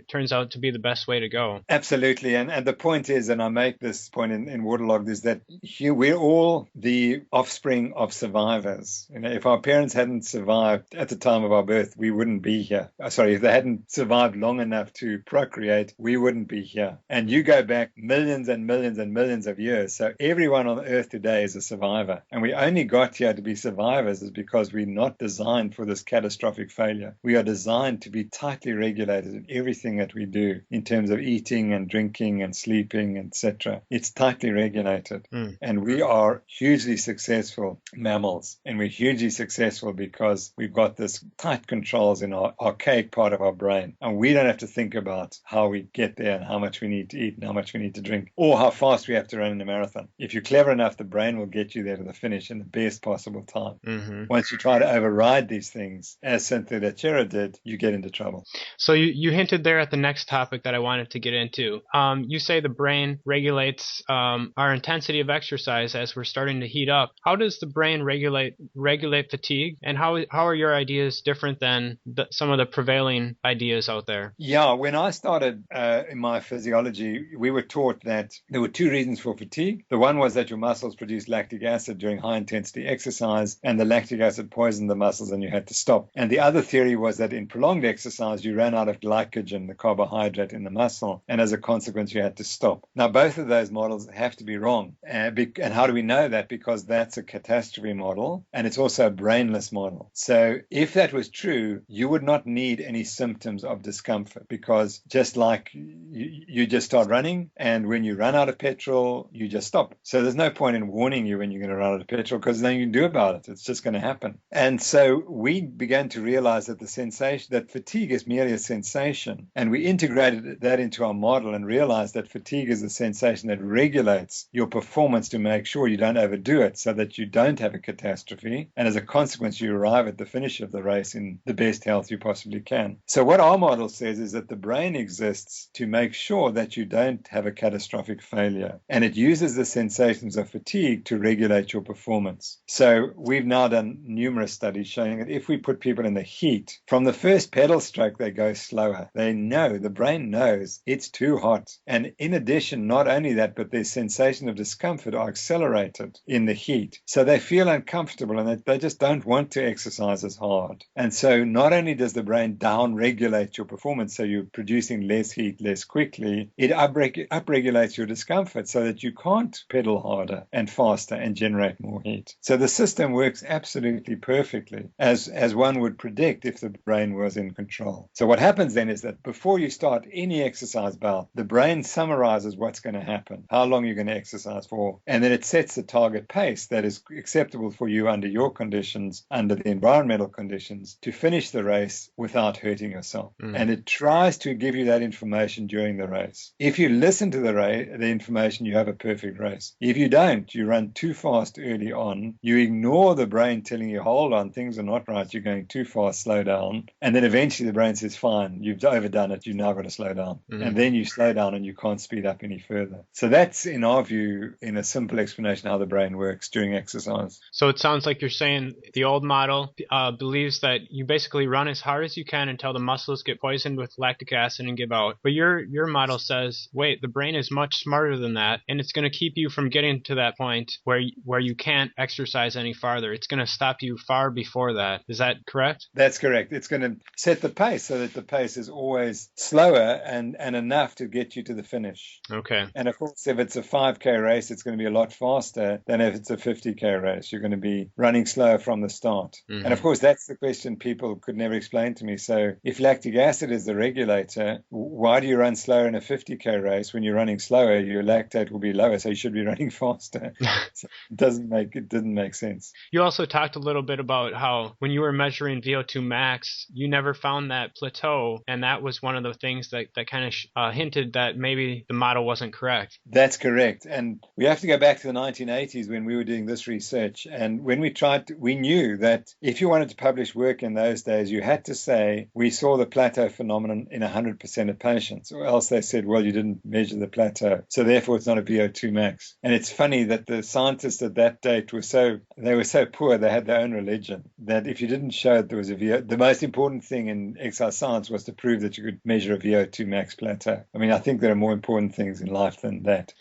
turns out to be the best way to go. Absolutely. And the point is, and I make this point in Watterlogged, is that we're all the offspring of survivors. If our parents hadn't survived at the time of our birth, we wouldn't be here. Sorry, if they hadn't survived long enough to procreate, we wouldn't be here. And you go back millions and millions and millions of years. So everyone on earth today is a survivor. And we only got here to be survivors is because we're not designed for this catastrophic failure. We are designed to be tightly regulated in everything that we do in terms of eating and drinking and sleeping, etc. It's tightly regulated. And we are hugely successful mammals. And we're hugely successful because we've got this tight controls in our archaic part of our brain. And we don't have to think about how we get there and how much we need to eat and how much we need to drink or how fast we have to run in a marathon. If you're clever enough, the brain will get you there to the finish in the best possible time. Once you try to override these things, as Cynthia Lechera did, you get into trouble. So you hinted there at the next topic that I wanted to get into. You say the brain regulates our intensity of exercise as we're starting to heat up. How does the brain regulate fatigue, and how are your ideas different than some of the prevailing ideas out there? Yeah, when I started in my physiology, we were taught that there were two reasons for fatigue. The one was that your muscles produced lactic acid during high intensity exercise, and the lactic acid poisoned the muscles and you had to stop. And the other theory was that in prolonged exercise, you ran out of glycogen, the carbohydrate in the muscle, and as a consequence, you had to stop. Now, both of those models have to be wrong. And how do we know that? Because that's a catastrophe model, and it's also a brainless model. So if that was true, you would not need any symptoms of discomfort, because just like you just start running, and when you run out of petrol, you just stop. So there's no point in warning you when you're going to run out of petrol, because nothing you can do about it. It's just going to happen. And so we began to realize that that fatigue is merely a sensation, and we integrated that into our model and realized that fatigue is a sensation that regulates your performance to make sure you don't overdo it, so that you don't have a catastrophe, and as a consequence you arrive at the finish of the race in the best health you possibly can. So what our model says is that the brain exists to make sure that you don't have a catastrophic failure, and it uses the sensations of fatigue to regulate your performance. So we've now done numerous studies showing that if we put people in the heat, from the first pedal stroke they go slower. The brain knows it's too hot. And in addition, not only that, but their sensation of discomfort are accelerated in the heat. So they feel uncomfortable and they just don't want to exercise as hard. And so not only does the brain down-regulate your performance, so you're producing less heat less quickly, it upregulates your discomfort so that you can't pedal harder and faster and generate more heat. So the system works absolutely perfectly, as one would predict if the brain was in control. So what happens then is that before you start any exercise bout, the brain summarizes what's going to happen, how long you're going to exercise for, and then it sets a target pace that is acceptable for you under your conditions, under the environmental conditions, to finish the race without hurting yourself. And it tries to give you that information during the race. If you listen to the information, you have a perfect race. If you don't, you run too fast early on, you ignore the brain telling you, hold on, things are not right, you're going too fast, slow down. And then eventually the brain says, fine, you've overdone it, you've now got to slow down. And then you slow down and you can't speed up any further. So that's, in our view, in a simple explanation, how the brain works during exercise. So it sounds like you're saying the old model believes that you basically run as hard as you can until the muscles get poisoned with lactic acid and give out. But your model says, wait, the brain is much smarter than that, and it's going to keep you from getting to that point where you can't exercise any farther. It's going to stop you far before that. Is that correct? That's correct. It's going to set the pace so that the pace is always slower and enough to get you to the finish. Okay. And of course, if it's a 5K race, it's going to be a lot faster than if it's a 50K race. You're going to be running slower from the start. And of course, that's the question people could never explain explained to me, so if lactic acid is the regulator, why do you run slower in a 50k race? When you're running slower, your lactate will be lower, so you should be running faster. So it didn't make sense. You also talked a little bit about how when you were measuring VO2 max, you never found that plateau, and that was one of the things that kind of hinted that maybe the model wasn't correct. That's correct. And we have to go back to the 1980s when we were doing this research. And when we knew that if you wanted to publish work in those days, you had to say, we saw the plateau phenomenon in 100% of patients, or else they said, well, you didn't measure the plateau, so therefore it's not a VO2 max. And it's funny that the scientists at that date were so poor, they had their own religion, that if you didn't show that there was the most important thing in exercise science was to prove that you could measure a VO2 max plateau. I mean, I think there are more important things in life than that.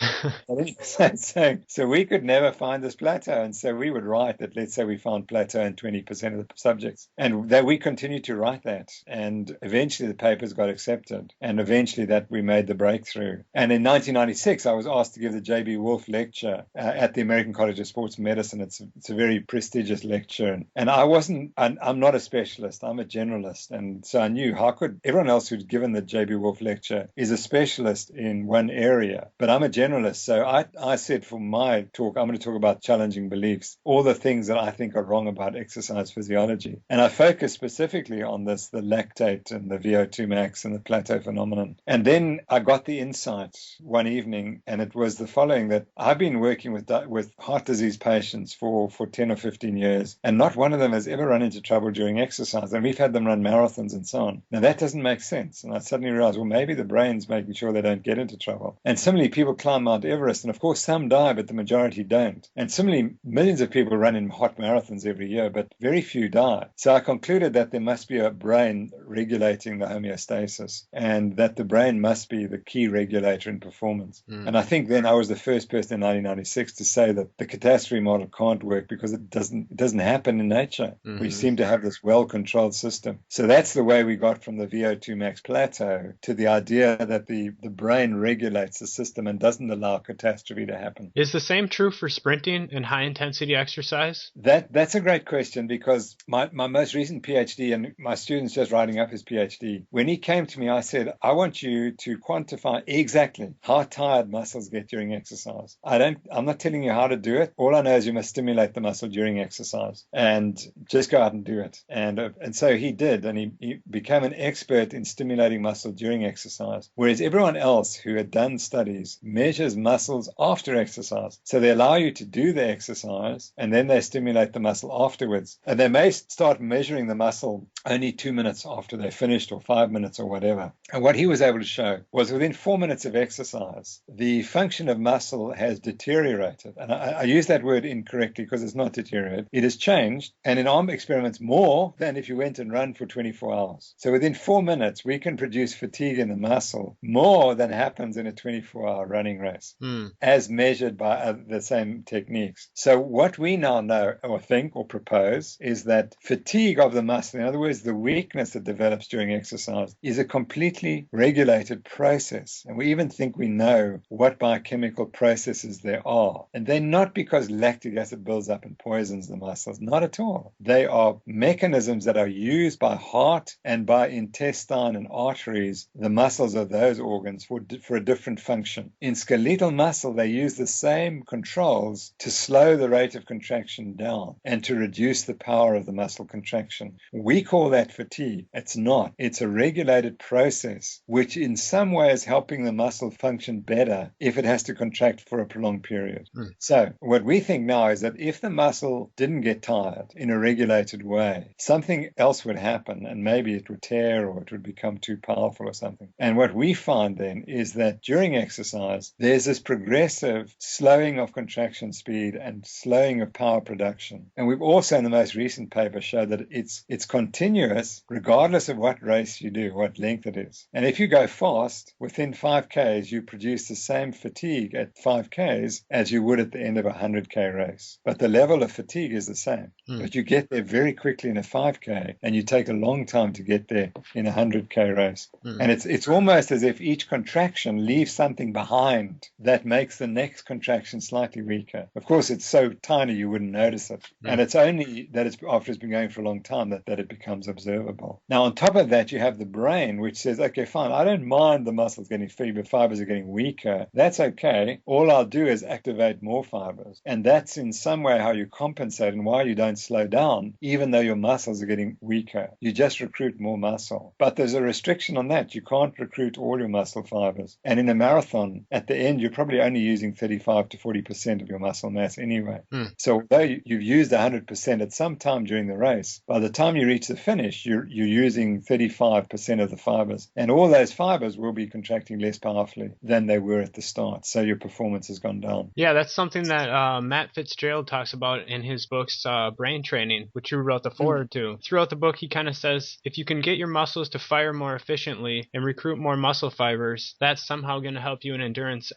So we could never find this plateau. And so we would write that, let's say we found plateau in 20% of the subjects. And that we continued to write that. And eventually the papers got accepted. And eventually that we made the breakthrough. And in 1996, I was asked to give the J.B. Wolfe lecture at the American College of Sports Medicine. It's a very prestigious lecture. And I'm not a specialist. I'm a generalist. And so I knew, how could everyone else who'd given the J.B. Wolfe lecture is a specialist in one area, but I'm a generalist. So I said for my talk, I'm going to talk about challenging beliefs, all the things that I think are wrong about exercise physiology. And I focus specifically on this, the lactate and the VO2 max and the plateau phenomenon. And then I got the insight one evening, and it was the following, that I've been working with heart disease patients for 10 or 15 years, and not one of them has ever run into trouble during exercise. And we've had them run marathons and so on. Now that doesn't make sense. And I suddenly realized, well, maybe the brain's making sure they don't get into trouble. And similarly, people climb Mount Everest, and of course some die, but the majority don't. And similarly, millions of people run in hot marathons every year, but very few die. So I concluded that there must be a brain regulating the homeostasis, and that the brain must be the key regulator in performance. And I think then I was the first person in 1996 to say that the catastrophe model can't work because it doesn't happen in nature. We seem to have this well-controlled system. So that's the way we got from the VO2 max plateau to the idea that the brain regulates the system and doesn't allow catastrophe to happen. Is the same true for sprinting and high-intensity exercise? That's a great question, because my most recent PhD, and my student's just writing up his PhD, when he came to me, I said, I want you to quantify exactly how tired muscles get during exercise. I'm not telling you how to do it. All I know is you must stimulate the muscle during exercise and just go out and do it. And so he did, and he became an expert in stimulating muscle during exercise, whereas everyone else who had done studies measures muscles after exercise. So they allow you to do the exercise and then they stimulate the muscle afterwards. And they may start measuring the muscle only 2 minutes after they finished, or 5 minutes, or whatever. And what he was able to show was within 4 minutes of exercise, the function of muscle has deteriorated. And I use that word incorrectly because it's not deteriorated. It has changed, and in arm experiments more than if you went and run for 24 hours. So within 4 minutes, we can produce fatigue in the muscle more than happens in a 24-hour running race, as measured by the same techniques. So what we now know, or think, or propose, is that fatigue of the muscle, in other words, the weakness that develops during exercise, is a completely regulated process. And we even think we know what biochemical processes there are. And they're not because lactic acid builds up and poisons the muscles. Not at all. They are mechanisms that are used by heart and by intestine and arteries, the muscles of those organs, for a different function. In skeletal muscle, they use the same controls to slow the rate of contraction down and to reduce the power of the muscle contraction. We call that fatigue. It's not. It's a regulated process which in some way is helping the muscle function better if it has to contract for a prolonged period. So what we think now is that if the muscle didn't get tired in a regulated way, something else would happen, and maybe it would tear or it would become too powerful or something. And what we find then is that during exercise, there's this progressive slowing of contraction speed and slowing of power production. And we've also in the most recent paper showed that it's continuous regardless of what race you do, what length it is. And if you go fast, within 5Ks, you produce the same fatigue at 5Ks as you would at the end of a 100K race. But the level of fatigue is the same. But you get there very quickly in a 5K, and you take a long time to get there in a 100K race. And it's almost as if each contraction leaves something behind that makes the next contraction slightly weaker. Of course, it's so tiny you wouldn't notice it. And it's only that it's after it's been going for a long time that it becomes becomes observable. Now, on top of that, you have the brain, which says, okay, fine, I don't mind the muscles getting fibers are getting weaker. That's okay. All I'll do is activate more fibers. And that's in some way how you compensate and why you don't slow down, even though your muscles are getting weaker. You just recruit more muscle. But there's a restriction on that. You can't recruit all your muscle fibers. And in a marathon, at the end, you're probably only using 35 to 40% of your muscle mass anyway. So although you've used 100% at some time during the race, by the time you reach the finish, you're using 35% of the fibers. And all those fibers will be contracting less powerfully than they were at the start. So your performance has gone down. Yeah, that's something that Matt Fitzgerald talks about in his books, Brain Training, which you wrote the foreword to. Throughout the book, he kind of says, if you can get your muscles to fire more efficiently and recruit more muscle fibers, that's somehow going to help you in endurance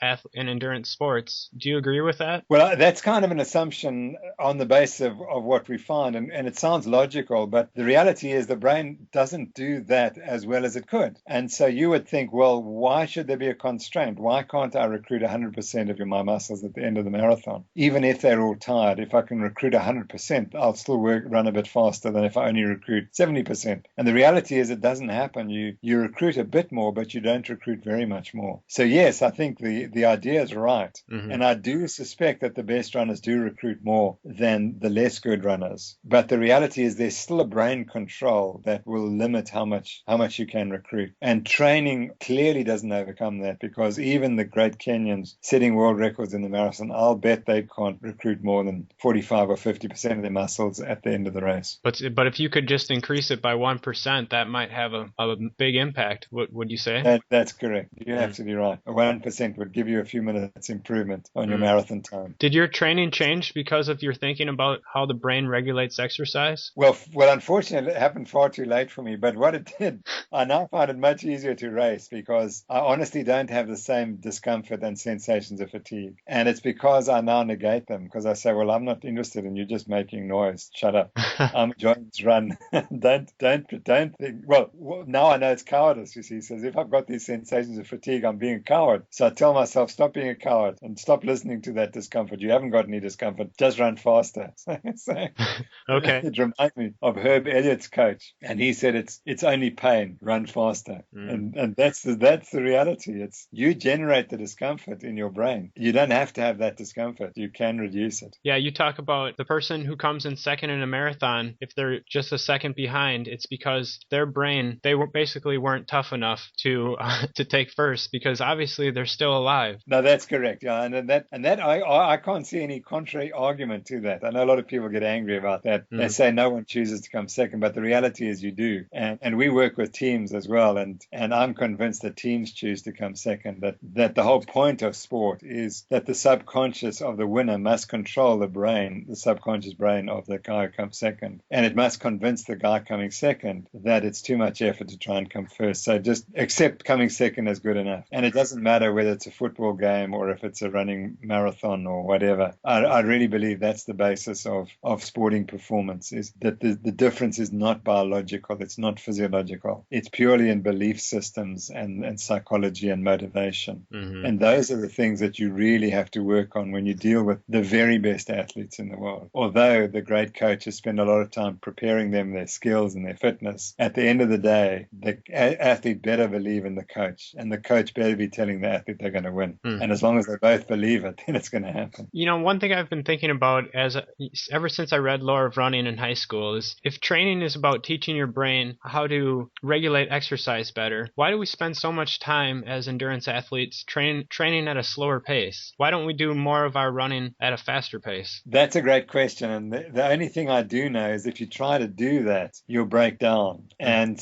sports. Do you agree with that? Well, that's kind of an assumption on the basis of what we find, and it sounds logical, but the reality is the brain doesn't do that as well as it could. And so you would think, well, why should there be a constraint? Why can't I recruit 100% of my muscles at the end of the marathon? Even if they're all tired, if I can recruit 100%, I'll still run a bit faster than if I only recruit 70%. And the reality is it doesn't happen. You recruit a bit more, but you don't recruit very much more. So yes, I think the idea is right. And I do suspect that the best runners do recruit more than the less good runners. But the reality is there's still a brain control that will limit how much you can recruit. And training clearly doesn't overcome that, because even the great Kenyans setting world records in the marathon, I'll bet they can't recruit more than 45 or 50% of their muscles at the end of the race. But if you could just increase it by 1%, that might have a big impact. What would you say? That's correct. You're absolutely right. 1% would give you a few minutes improvement on your marathon time. Did your training change because of your thinking about how the brain regulates exercise? Well, unfortunately, it happened far too late for me. But what it did, I now find it much easier to race because I honestly don't have the same discomfort and sensations of fatigue. And it's because I now negate them, because I say, well, I'm not interested in you just making noise. Shut up. I'm enjoying this run. don't think. Well, now I know it's cowardice, you see. So if I've got these sensations of fatigue, I'm being a coward. So I tell myself, stop being a coward and stop listening to that discomfort. You haven't got any discomfort. Just run faster. Okay. It reminds me of Herb Elliott's coach, and he said it's only pain. Run faster. And that's the reality. It's you generate the discomfort in your brain. You don't have to have that discomfort. You can reduce it. Yeah, you talk about the person who comes in second in a marathon. If they're just a second behind, it's because their brain, they basically weren't tough enough to take first, because obviously they're still alive. No, that's correct. Yeah, and that I can't see any contrary argument to that. I know a lot of people get angry about that. They say no one chooses to come second, but the reality is you do. And we work with teams as well, and I'm convinced that teams choose to come second. That the whole point of sport is that the subconscious of the winner must control the subconscious brain of the guy who comes second, and it must convince the guy coming second that it's too much effort to try and come first. So just accept coming second as good enough. And it doesn't matter whether it's a football game or if it's a running marathon or whatever. I really believe that's the basis of sporting performance, is that the difference is not biological, it's not physiological. It's purely in belief systems and psychology and motivation. And those are the things that you really have to work on when you deal with the very best athletes in the world. Although the great coaches spend a lot of time preparing them, their skills and their fitness, at the end of the day, the athlete better believe in the coach, and the coach better be telling the athlete they're going to win. And as long as they both believe it, then it's going to happen. You know, one thing I've been thinking about ever since I read Law of Running in high school is, if training is about teaching your brain how to regulate exercise better, why do we spend so much time as endurance athletes training at a slower pace? Why don't we do more of our running at a faster pace? That's a great question. And the only thing I do know is if you try to do that, you'll break down. And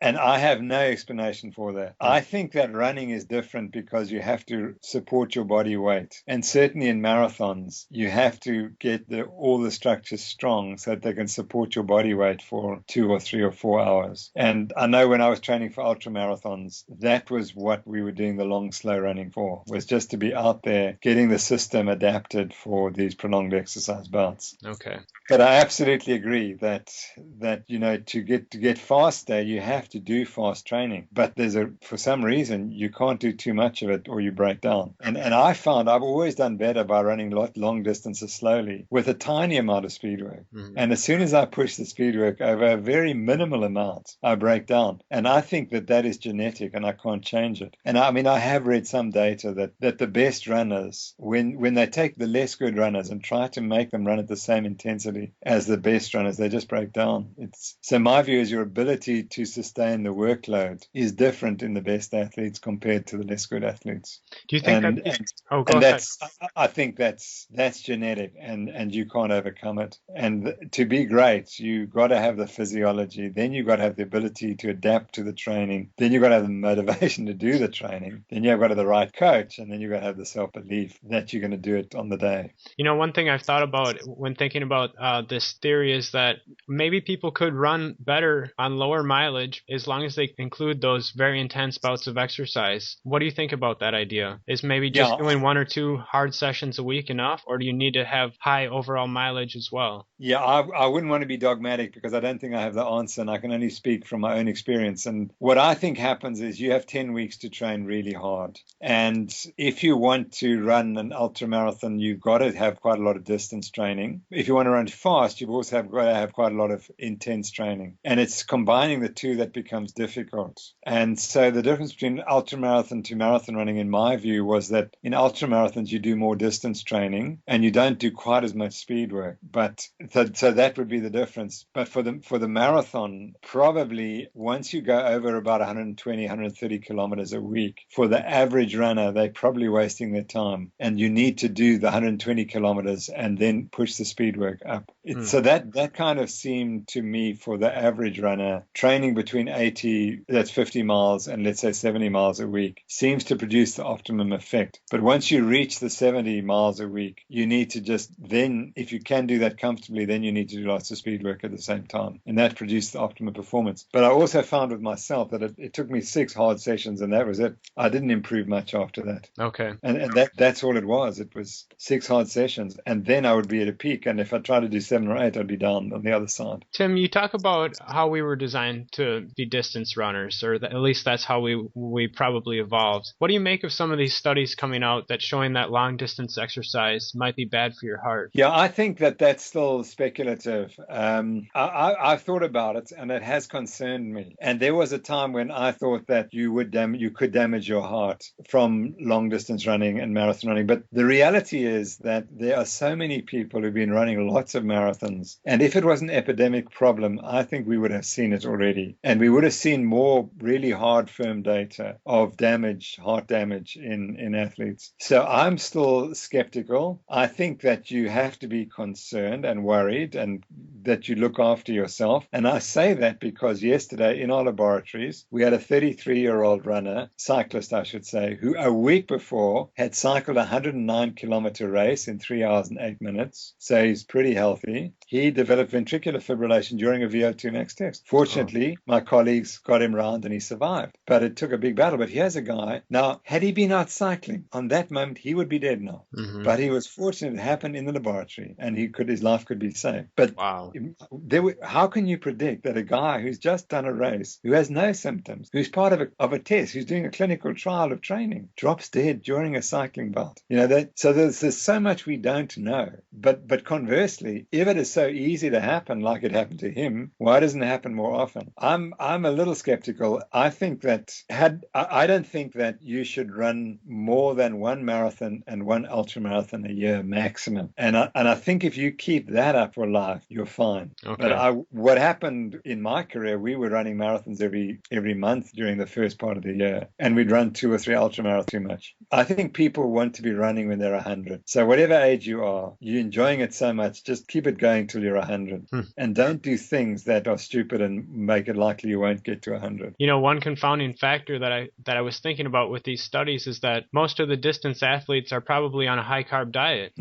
I have no explanation for that. I think that running is different because you have to support your body weight. And certainly in marathons, you have to get all the structures strong so that they can support your body weight for 2 or 3 or 4 hours. And I know when I was training for ultra marathons, that was what we were doing the long, slow running for, was just to be out there getting the system adapted for these prolonged exercise bouts. Okay. But I absolutely agree that you know, to get faster, you have to do fast training. But for some reason, you can't do too much of it or you break down. And I found I've always done better by running long distances slowly with a tiny amount of speed work. And as soon as I push the speed work over a very minimal amount, I break down. And I think that that is genetic and I can't change it. And I mean, I have read some data that the best runners, when they take the less good runners and try to make them run at the same intensity as the best runners, they just break down. So my view is your ability to sustain the workload is different in the best athletes compared to the less good athletes. Do you think I think that's genetic and you can't overcome it. And to be great, you got to have the physiology. Then you got to have the ability to adapt to the training. Then you got to have the motivation to do the training. Then you've got to have the right coach, and then you got to have the self-belief that you're going to do it on the day. You know, one thing I've thought about when thinking about this theory is that maybe people could run better on lower mileage as long as they include those very intense bouts of exercise. What do you think about that idea? Is maybe just doing 1 or 2 hard sessions a week enough, or do you need to have high overall mileage as well? Yeah, I wouldn't want to be dogmatic because I don't think I have the answer, and I can only speak from my own experience. And what I think happens is you have 10 weeks to train really hard. And if you want to run an ultramarathon, you've got to have quite a lot of distance training. If you want to run fast, you've also got to have quite a lot of intense training. And it's combining the two that becomes difficult. And so the difference between ultramarathon to marathon running, in my view, was that in ultramarathons, you do more distance training and you don't do quite as much speed work. But so that would be the difference. But for the marathon, probably once you go over about 120, 130 kilometers a week, for the average runner, they're probably wasting their time. And you need to do the 120 kilometers and then push the speed work up. So that kind of seemed to me for the average runner, training between 80, that's 50 miles, and let's say 70 miles a week, seems to produce the optimum effect. But once you reach the 70 miles a week, you need to just then, if you can do that comfortably, then you need to do lots of speed work at the same time. And that produced the optimum performance. But I also found with myself that it took me 6 hard sessions and that was it. I didn't improve much after that. Okay. And that's all it was. It was 6 hard sessions. And then I would be at a peak. And if I tried to do 7 or 8, I'd be down on the other side. Tim, you talk about how we were designed to be distance runners, or at least that's how we probably evolved. What do you make of some of these studies coming out that showing that long distance exercise might be bad for your heart? Yeah, I think that's still speculative. I've thought about it, and it has concerned me. And there was a time when I thought that you could damage your heart from long distance running and marathon running. But the reality is that there are so many people who've been running lots of marathons. And if it was an epidemic problem, I think we would have seen it already. And we would have seen more really hard, firm data of heart damage in athletes. So I'm still skeptical. I think that you have to be concerned and worried and that you look after yourself. And I say that because yesterday in our laboratories, we had a 33-year-old runner, cyclist, I should say, who a week before had cycled a 109-kilometer race in 3 hours and 8 minutes. So he's pretty healthy. He developed ventricular fibrillation during a VO2 max test. Fortunately, my colleagues got him round and he survived. But it took a big battle. But here's a guy. Now, had he been out cycling, on that moment, he would be dead now. Mm-hmm. But he was fortunate it happened in the laboratory and his life could be saved. But wow. How can you predict that a guy who's just done a race, who has no symptoms, who's part of a test, who's doing a clinical trial of training, drops dead during a cycling bout? So there's so much we don't know. But conversely, if it is so easy to happen like it happened to him, why doesn't it happen more often? I'm a little skeptical. I think that I don't think that you should run more than 1 marathon and 1 ultramarathon a year maximum. And I think if you keep that up for life, you're fine. Okay. But what happened in my career, we were running marathons every month during the first part of the year, and we'd run 2 or 3 ultramarathons too much. I think people want to be running when they're 100. So whatever age you are, you're enjoying it so much, just keep it going till you're 100. And don't do things that are stupid and make it likely you won't get to 100. One confounding factor that I was thinking about with these studies is that most of the distance athletes are probably on a high carb diet.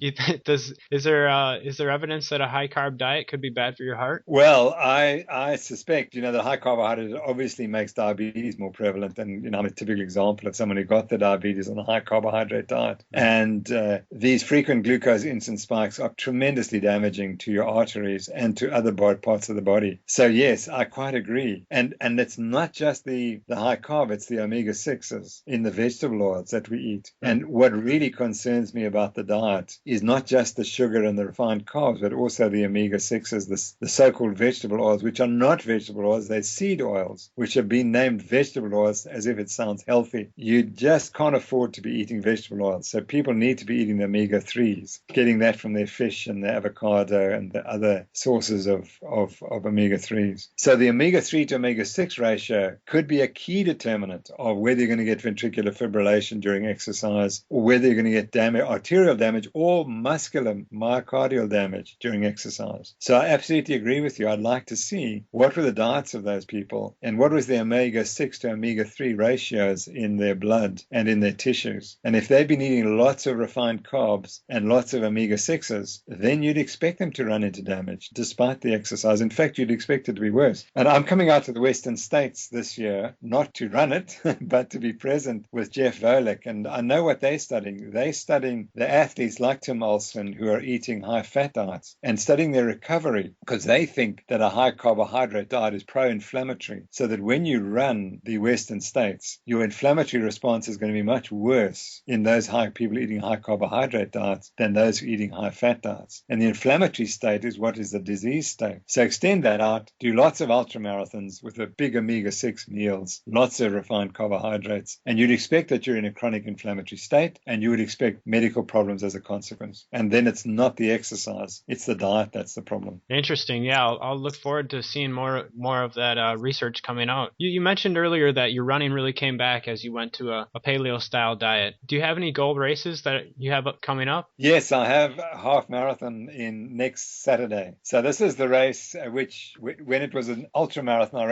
Is there evidence that a high carb diet could be bad for your heart? Well, I suspect, that high carbohydrate obviously makes diabetes more prevalent. And, I'm a typical example of someone who got the diabetes on a high carbohydrate diet. And these frequent glucose insulin spikes are tremendously damaging to your arteries and to other parts of the body. So yes, I quite agree. And it's not just the high carb, it's the omega-6s in the vegetable oils that we eat. And what really concerns me about the diet is not just the sugar and the refined carbs, carbs, but also the omega-6s, the so-called vegetable oils, which are not vegetable oils, they're seed oils, which have been named vegetable oils as if it sounds healthy. You just can't afford to be eating vegetable oils. So people need to be eating the omega-3s, getting that from their fish and the avocado and the other sources of omega-3s. So the omega-3 to omega-6 ratio could be a key determinant of whether you're going to get ventricular fibrillation during exercise, or whether you're going to get arterial damage or muscular myocardial damage during exercise. So I absolutely agree with you. I'd like to see what were the diets of those people and what was the omega-6 to omega-3 ratios in their blood and in their tissues. And if they've been eating lots of refined carbs and lots of omega-6s, then you'd expect them to run into damage despite the exercise. In fact, you'd expect it to be worse. And I'm coming out to the Western States this year, not to run it, but to be present with Jeff Volek. And I know what they're studying. They're studying the athletes like Tim Olsen who are eating high-fat diets and studying their recovery, because they think that a high-carbohydrate diet is pro-inflammatory, so that when you run the Western States, your inflammatory response is going to be much worse in those people eating high-carbohydrate diets than those who are eating high-fat diets. And the inflammatory state is what is the disease state. So extend that out, do lots of ultramarathons with a big omega-6 meals, lots of refined carbohydrates, and you'd expect that you're in a chronic inflammatory state, and you would expect medical problems as a consequence. And then it's not the exercise, it's the diet that's the problem. Interesting. Yeah, I'll look forward to seeing more of that research coming out. You mentioned earlier that your running really came back as you went to a paleo-style diet. Do you have any goal races that you have coming up? Yes, I have a half marathon in next Saturday. So this is the race which, when it was an ultra marathon, I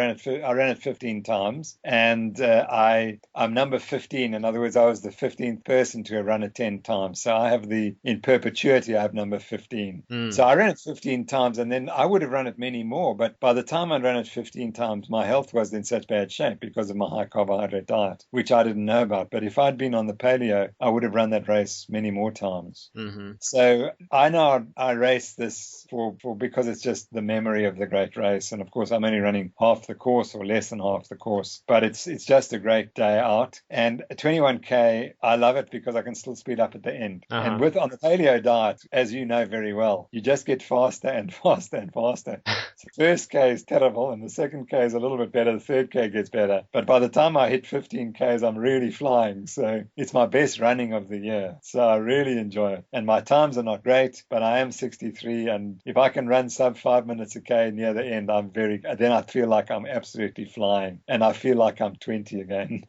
ran it 15 times, and I'm number 15. In other words, I was the 15th person to have run it 10 times. So I have in perpetuity, I have number 15. So I ran it 15 times, and then I would have run it many more. But by the time I ran it 15 times, my health was in such bad shape because of my high carbohydrate diet, which I didn't know about. But if I'd been on the paleo, I would have run that race many more times. Mm-hmm. So I know I race this for because it's just the memory of the great race. And of course, I'm only running half the course or less than half the course, but it's just a great day out. And 21K, I love it because I can still speed up at the end. Uh-huh. And on the paleo diet, as you know very well, you just get faster and faster and faster. So first K is terrible, and the second K is a little bit better. The third K gets better. But by the time I hit 15Ks, I'm really flying. So it's my best running of the year. So I really enjoy it. And my times are not great, but I am 63. And if I can run sub 5 minutes a K near the end, then I feel like I'm absolutely flying. And I feel like I'm 20 again.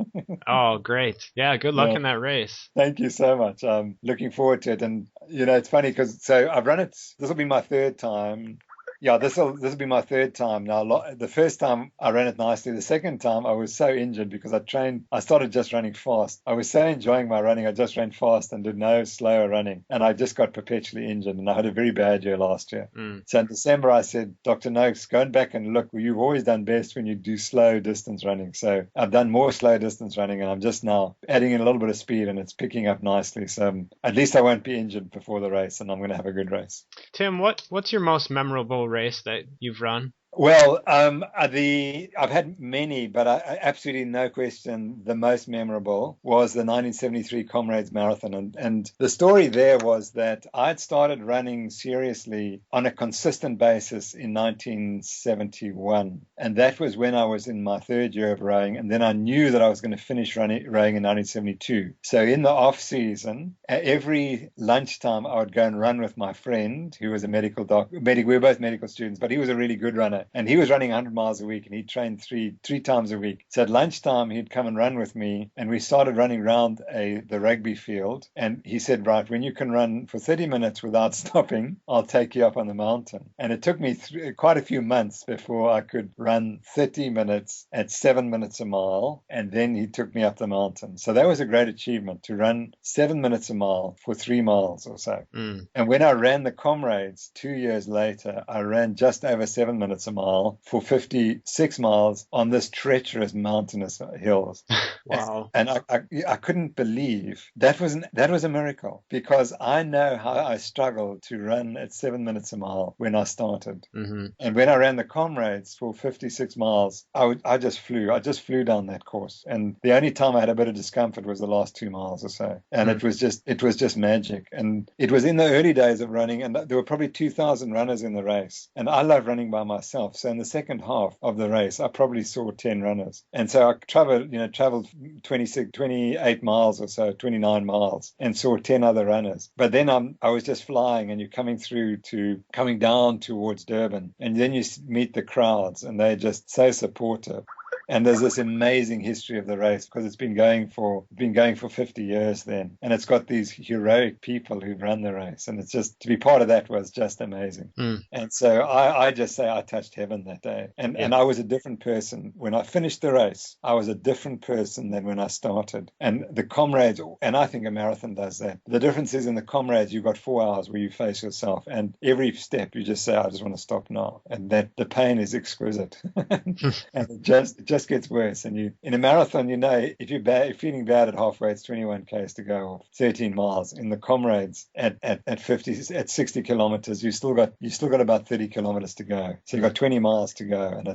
Oh, great. Yeah, good luck in that race. Thank you so much. I'm looking forward to it. And, it's funny because I've run it. This will be my third time. Yeah, this will be my third time now. The first time I ran it nicely. The second time I was so injured because I started just running fast. I was so enjoying my running. I just ran fast and did no slower running. And I just got perpetually injured. And I had a very bad year last year. So in December, I said, Dr. Noakes, go back and look. You've always done best when you do slow distance running. So I've done more slow distance running, and I'm just now adding in a little bit of speed, and it's picking up nicely. So at least I won't be injured before the race, and I'm going to have a good race. Tim, what's your most memorable race that you've run? Well, I've had many, but absolutely no question the most memorable was the 1973 Comrades Marathon. And the story there was that I'd started running seriously on a consistent basis in 1971. And that was when I was in my third year of rowing. And then I knew that I was going to finish rowing in 1972. So in the off season, every lunchtime, I would go and run with my friend, who was a medical doctor. We were both medical students, but he was a really good runner. And he was running 100 miles a week, and he trained three times a week. So at lunchtime, he'd come and run with me, and we started running around the rugby field. And he said, right, when you can run for 30 minutes without stopping, I'll take you up on the mountain. And it took me quite a few months before I could run 30 minutes at 7 minutes a mile. And then he took me up the mountain. So that was a great achievement, to run 7 minutes a mile for 3 miles or so. And when I ran the Comrades 2 years later, I ran just over 7 minutes a mile for 56 miles on this treacherous mountainous hills. Wow. And I couldn't believe that was a miracle, because I know how I struggled to run at 7 minutes a mile when I started. Mm-hmm. And when I ran the comrades for 56 miles, I just flew down that course. And the only time I had a bit of discomfort was the last 2 miles or so. And it was just magic. And it was in the early days of running, and there were probably 2,000 runners in the race. And I love running by myself. So in the second half of the race, I probably saw 10 runners. And so I traveled 28 miles or so, 29 miles, and saw 10 other runners. But then I was just flying, and you're coming down towards Durban, and then you meet the crowds, and they're just so supportive. And there's this amazing history of the race, because it's been going for 50 years then, and it's got these heroic people who've run the race, and it's just, to be part of that was just amazing. And so I just say I touched heaven that day, and I was a different person when I finished the race. I was a different person than when I started. And the comrades, and I think a marathon does that. The difference is, in the comrades, you've got 4 hours where you face yourself, and every step you just say, I just want to stop now, and that the pain is exquisite. And it just gets worse. And in a marathon, if you're feeling bad at halfway, it's 21 k's to go, or 13 miles. In the comrades, at 60 kilometers, you still got about 30 kilometers to go. So you've got 20 miles to go, and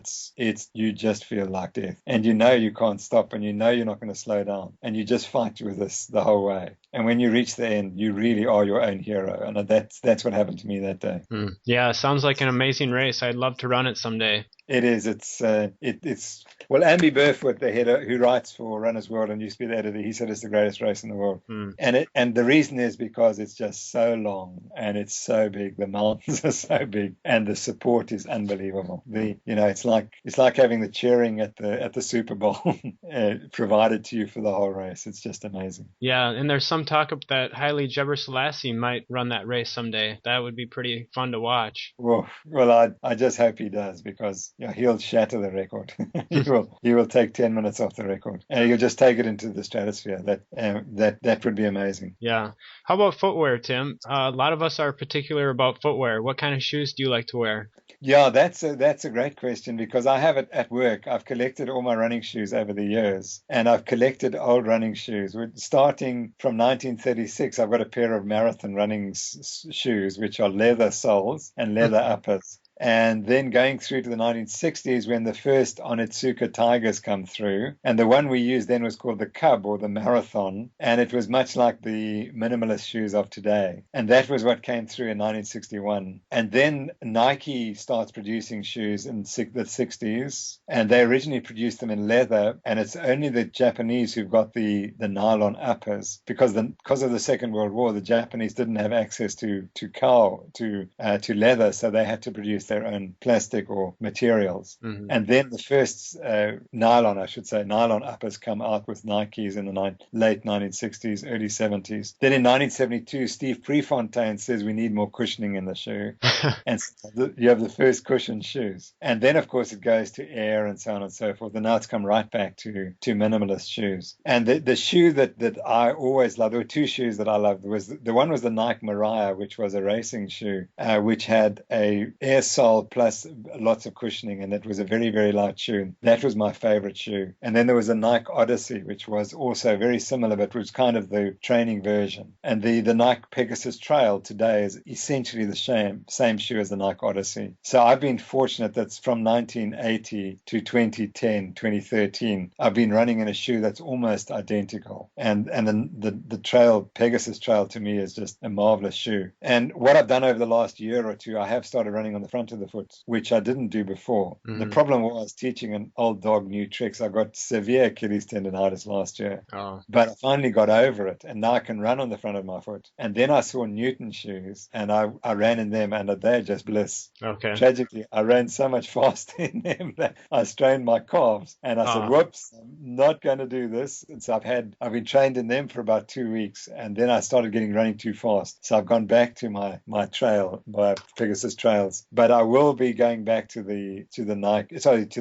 you just feel like death, and you can't stop, and you're not going to slow down, and you just fight with this the whole way. And when you reach the end, you really are your own hero, and that's what happened to me that day. Yeah, sounds like an amazing race. I'd love to run it someday. It is. Well, Andy Burfoot, the head who writes for Runner's World and used to be the editor, he said it's the greatest race in the world. And the reason is because it's just so long, and it's so big. The mountains are so big, and the support is unbelievable. It's like having the cheering at the Super Bowl provided to you for the whole race. It's just amazing. Yeah, and there's some talk that Haile Gebrselassie might run that race someday. That would be pretty fun to watch. Well, I just hope he does, because he'll shatter the record. He will take 10 minutes off the record, and he'll just take it into the stratosphere. That would be amazing. Yeah. How about footwear, Tim? A lot of us are particular about footwear. What kind of shoes do you like to wear? Yeah, that's a great question, because I have it at work. I've collected all my running shoes over the years, and I've collected old running shoes. Starting from 1936, I've got a pair of marathon running shoes, which are leather soles and leather uppers. And then going through to the 1960s, when the first Onitsuka Tigers come through, and the one we used then was called the Cub, or the Marathon, and it was much like the minimalist shoes of today. And that was what came through in 1961. And then Nike starts producing shoes in the 60s, and they originally produced them in leather, and it's only the Japanese who've got the nylon uppers, because of the Second World War, the Japanese didn't have access to leather, so they had to produce their own plastic or materials. And then the first nylon uppers come out with Nikes in the late 1960s, early 70s. Then in 1972, Steve Prefontaine says we need more cushioning in the shoe. And so you have the first cushioned shoes. And then, of course, it goes to air and so on and so forth. And now it's come right back to minimalist shoes. And the shoe that I always loved, there were two shoes that I loved. The one was the Nike Mariah, which was a racing shoe, which had a air sole plus lots of cushioning, and it was a very, very light shoe. That was my favorite shoe. And then there was a Nike Odyssey, which was also very similar, but was kind of the training version. And the Nike Pegasus Trail today is essentially the same shoe as the Nike Odyssey. So I've been fortunate that from 1980 to 2010, 2013, I've been running in a shoe that's almost identical. And the Pegasus Trail to me is just a marvelous shoe. And what I've done over the last year or two, I have started running on the front of the foot, which I didn't do before. The problem was teaching an old dog new tricks. I got severe Achilles tendonitis last year, but I finally got over it, and now I can run on the front of my foot. And then I saw Newton shoes, and I ran in them, and they're just bliss. Okay. Tragically, I ran so much faster in them that I strained my calves, and I said, whoops, I'm not going to do this. And so I've been trained in them for about 2 weeks, and then I started running too fast. So I've gone back to my trail, my Pegasus trails. But but I will be going back to the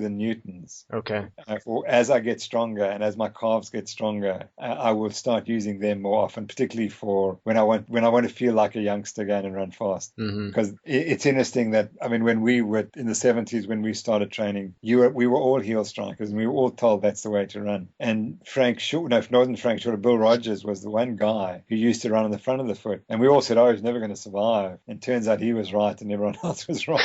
Newtons. Okay. Or as I get stronger and as my calves get stronger, I will start using them more often, particularly for when I want to feel like a youngster going and run fast. Because it's interesting that, I mean, when we were in the 70s, when we started training, we were all heel strikers, and we were all told that's the way to run. And Bill Rogers was the one guy who used to run on the front of the foot, and we all said, "Oh, he's never going to survive." And turns out he was right, and everyone else was wrong.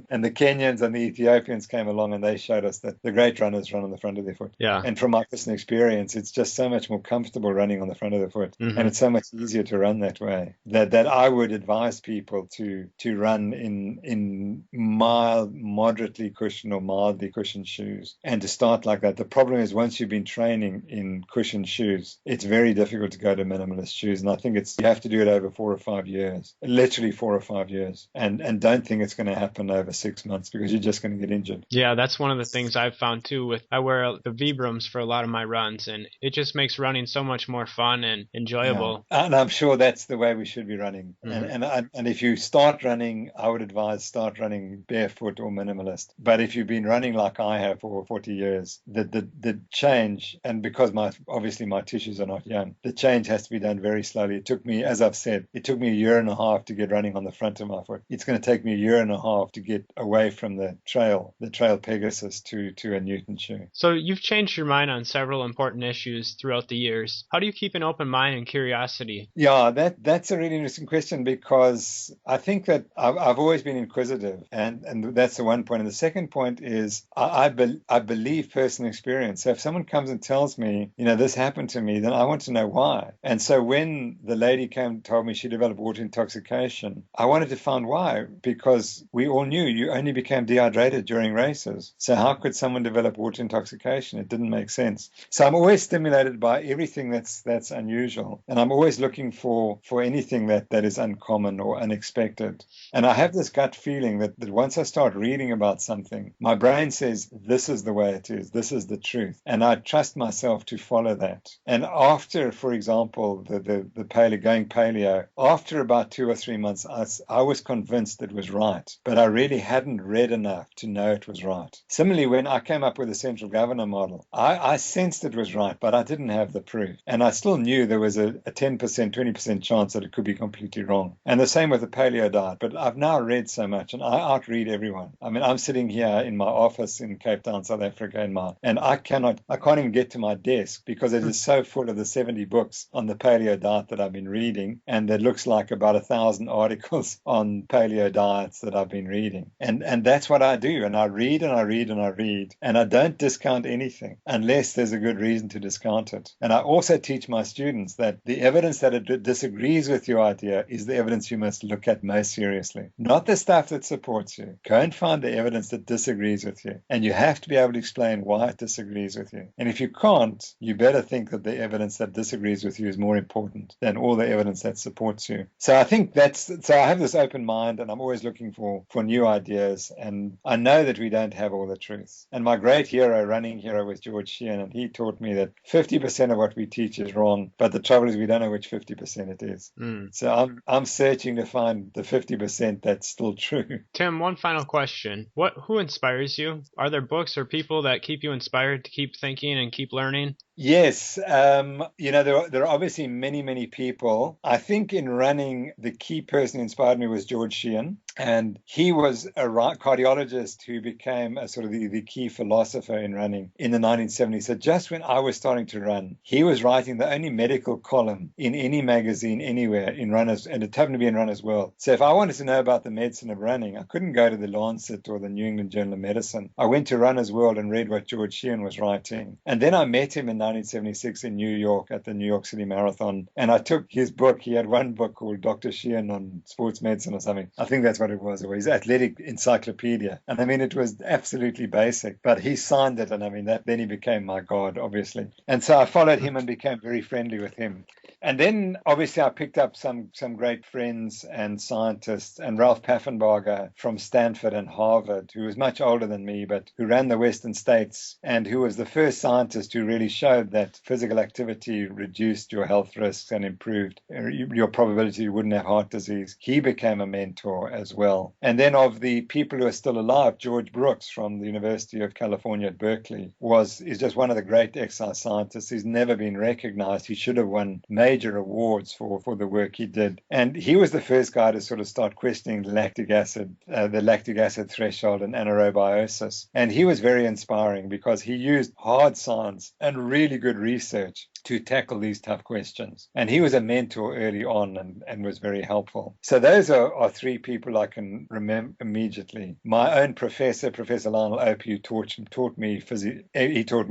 And the Kenyans and the Ethiopians came along, and they showed us that the great runners run on the front of their foot. Yeah. And from my personal experience, it's just so much more comfortable running on the front of the foot, and it's so much easier to run that way. That I would advise people to run in moderately cushioned or mildly cushioned shoes, and to start like that. The problem is, once you've been training in cushioned shoes, it's very difficult to go to minimalist shoes, and I think you have to do it over 4 or 5 years, literally 4 or 5 years, and don't think it's going to happen over 6 months, because you're just going to get injured. Yeah, that's one of the things I've found too. I wear the Vibrams for a lot of my runs, and it just makes running so much more fun and enjoyable. Yeah. And I'm sure that's the way we should be running. And if you start running, I would advise start running barefoot or minimalist. But if you've been running like I have for 40 years, the change, and because obviously my tissues are not young, the change has to be done very slowly. It took me, as I've said, a year and a half to get running on the front of my foot. It's going to take me a year and a half to get away from the trail Pegasus to a Newton shoe. So you've changed your mind on several important issues throughout the years. How do you keep an open mind and curiosity? Yeah, that's a really interesting question, because I think that I've always been inquisitive, and that's the one point. And the second point is I believe personal experience. So if someone comes and tells me, this happened to me, then I want to know why. And so when the lady came and told me she developed water intoxication, I wanted to find why, because we all knew you only became dehydrated during races. So how could someone develop water intoxication? It didn't make sense. So I'm always stimulated by everything that's unusual, and I'm always looking for anything that is uncommon or unexpected. And I have this gut feeling that once I start reading about something, my brain says, this is the way it is, this is the truth, and I trust myself to follow that. And after, for example, the paleo, after about 2 or 3 months, I was convinced it was right, but I really hadn't read enough to know it was right. Similarly, when I came up with the central governor model, I sensed it was right, but I didn't have the proof. And I still knew there was a 10%, 20% chance that it could be completely wrong. And the same with the paleo diet. But I've now read so much, and I outread everyone. I mean, I'm sitting here in my office in Cape Town, South Africa, and I can't even get to my desk, because it is so full of the 70 books on the paleo diet that I've been reading, and there looks like about 1,000 articles on paleo diets that I've been reading. And that's what I do. And I read and I read and I read, and I don't discount anything unless there's a good reason to discount it. And I also teach my students that the evidence that it disagrees with your idea is the evidence you must look at most seriously, not the stuff that supports you. Go and find the evidence that disagrees with you, and you have to be able to explain why it disagrees with you. And if you can't, you better think that the evidence that disagrees with you is more important than all the evidence that supports you. So I think so I have this open mind, and I'm always looking for new ideas, and I know that we don't have all the truth. And my great running hero was George Sheehan, and he taught me that 50% of what we teach is wrong, but the trouble is we don't know which 50% it is. So I'm searching to find the 50% that's still true. Tim, one final question. Who inspires you? Are there books or people that keep you inspired to keep thinking and keep learning? Yes. There are obviously many, many people. I think in running, the key person who inspired me was George Sheehan. And he was a cardiologist who became a sort of the key philosopher in running in the 1970s. So just when I was starting to run, he was writing the only medical column in any magazine anywhere in Runners, and it happened to be in Runners World. So if I wanted to know about the medicine of running, I couldn't go to the Lancet or the New England Journal of Medicine. I went to Runners World and read what George Sheehan was writing. And then I met him in 1976 in New York at the New York City Marathon. And I took his book. He had one book called Dr. Sheehan on sports medicine or something. I think that's what it was, or his athletic encyclopedia. And I mean, it was absolutely basic, but he signed it. And I mean, then he became my god, obviously. And so I followed him and became very friendly with him. And then obviously I picked up some great friends and scientists, and Ralph Paffenbarger from Stanford and Harvard, who was much older than me, but who ran the Western States and who was the first scientist who really showed showed that physical activity reduced your health risks and improved your probability you wouldn't have heart disease. He became a mentor as well. And then of the people who are still alive, George Brooks from the University of California at Berkeley is just one of the great exercise scientists. He's never been recognized. He should have won major awards for the work he did. And he was the first guy to sort of start questioning the lactic acid threshold and anaerobiosis. And he was very inspiring because he used hard science and really good research to tackle these tough questions. And he was a mentor early on and was very helpful. So those are three people I can remember immediately. My own professor, Professor Lionel Opie, taught me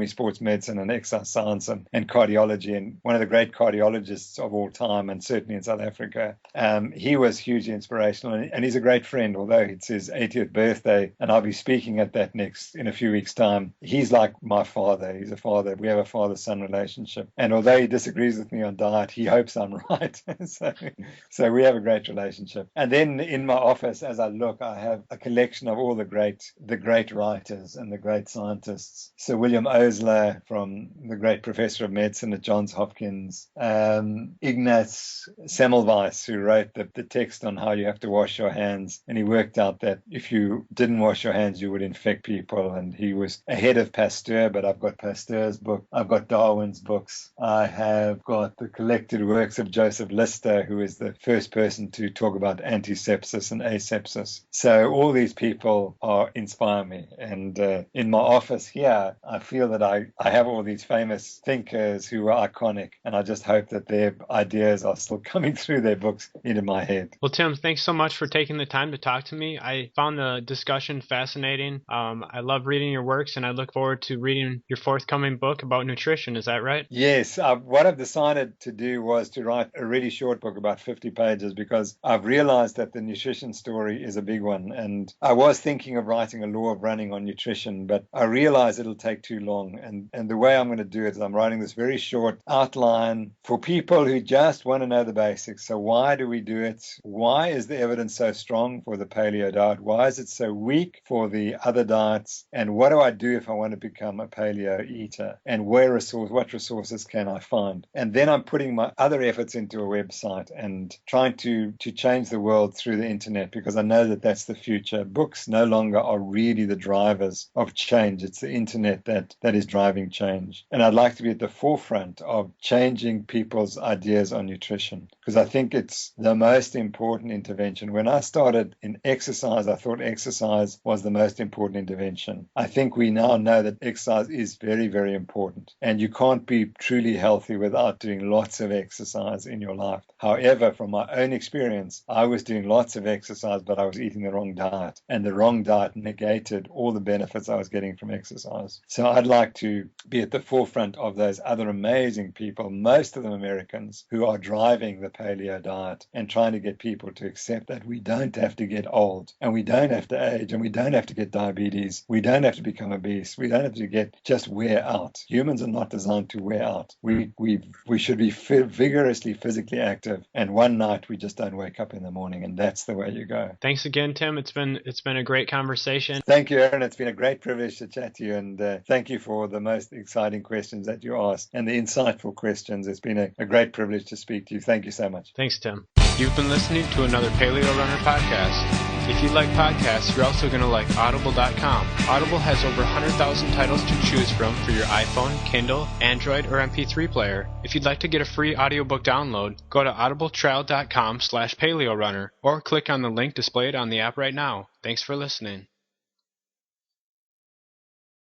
sports medicine and exercise science and cardiology, and one of the great cardiologists of all time, and certainly in South Africa. He was hugely inspirational, and he's a great friend, although it's his 80th birthday, and I'll be speaking at that in a few weeks' time. He's like my father. He's a father. We have a father-son relationship. And although he disagrees with me on diet, he hopes I'm right. So we have a great relationship. And then in my office, as I look, I have a collection of all the great writers and the great scientists. Sir William Osler, from the great professor of medicine at Johns Hopkins, Ignaz Semmelweis, who wrote the text on how you have to wash your hands. And he worked out that if you didn't wash your hands, you would infect people. And he was ahead of Pasteur, but I've got Pasteur's book. I've got Darwin's books. I have got the collected works of Joseph Lister, who is the first person to talk about antisepsis and asepsis. So all these people inspire me. And in my office here, I feel that I have all these famous thinkers who are iconic, and I just hope that their ideas are still coming through their books into my head. Well, Tim, thanks so much for taking the time to talk to me. I found the discussion fascinating. I love reading your works, and I look forward to reading your forthcoming book about nutrition. Is that right? Yes. What I've decided to do was to write a really short book, about 50 pages, because I've realized that the nutrition story is a big one. And I was thinking of writing a law of running on nutrition, but I realize it'll take too long. And the way I'm going to do it is I'm writing this very short outline for people who just want to know the basics. So why do we do it? Why is the evidence so strong for the paleo diet? Why is it so weak for the other diets? And what do I do if I want to become a paleo eater? And what resources can I find? And then I'm putting my other efforts into a website and trying to change the world through the internet, because I know that that's the future. Books no longer are really the drivers of change. It's the internet that is driving change. And I'd like to be at the forefront of changing people's ideas on nutrition, because I think it's the most important intervention. When I started in exercise, I thought exercise was the most important intervention. I think we now know that exercise is very, very important, and you can't be truly healthy without doing lots of exercise in your life. However, from my own experience, I was doing lots of exercise, but I was eating the wrong diet, and the wrong diet negated all the benefits I was getting from exercise. So I'd like to be at the forefront of those other amazing people, most of them Americans, who are driving the paleo diet and trying to get people to accept that we don't have to get old, and we don't have to age, and we don't have to get diabetes. We don't have to become obese. We don't have to just wear out. Humans are not designed to wear out. We should be vigorously physically active, and one night we just don't wake up in the morning, and that's the way you go. Thanks again, Tim. It's been a great conversation. Thank you, Aaron. It's been a great privilege to chat to you, and thank you for the most exciting questions that you asked and the insightful questions. It's been a great privilege to speak to you. Thank you so much. Thanks, Tim. You've been listening to another Paleo Runner podcast. If you like podcasts, you're also going to like Audible.com. Audible has over 100,000 titles to choose from for your iPhone, Kindle, Android, or MP3 player. If you'd like to get a free audiobook download, go to audibletrial.com/paleorunner or click on the link displayed on the app right now. Thanks for listening.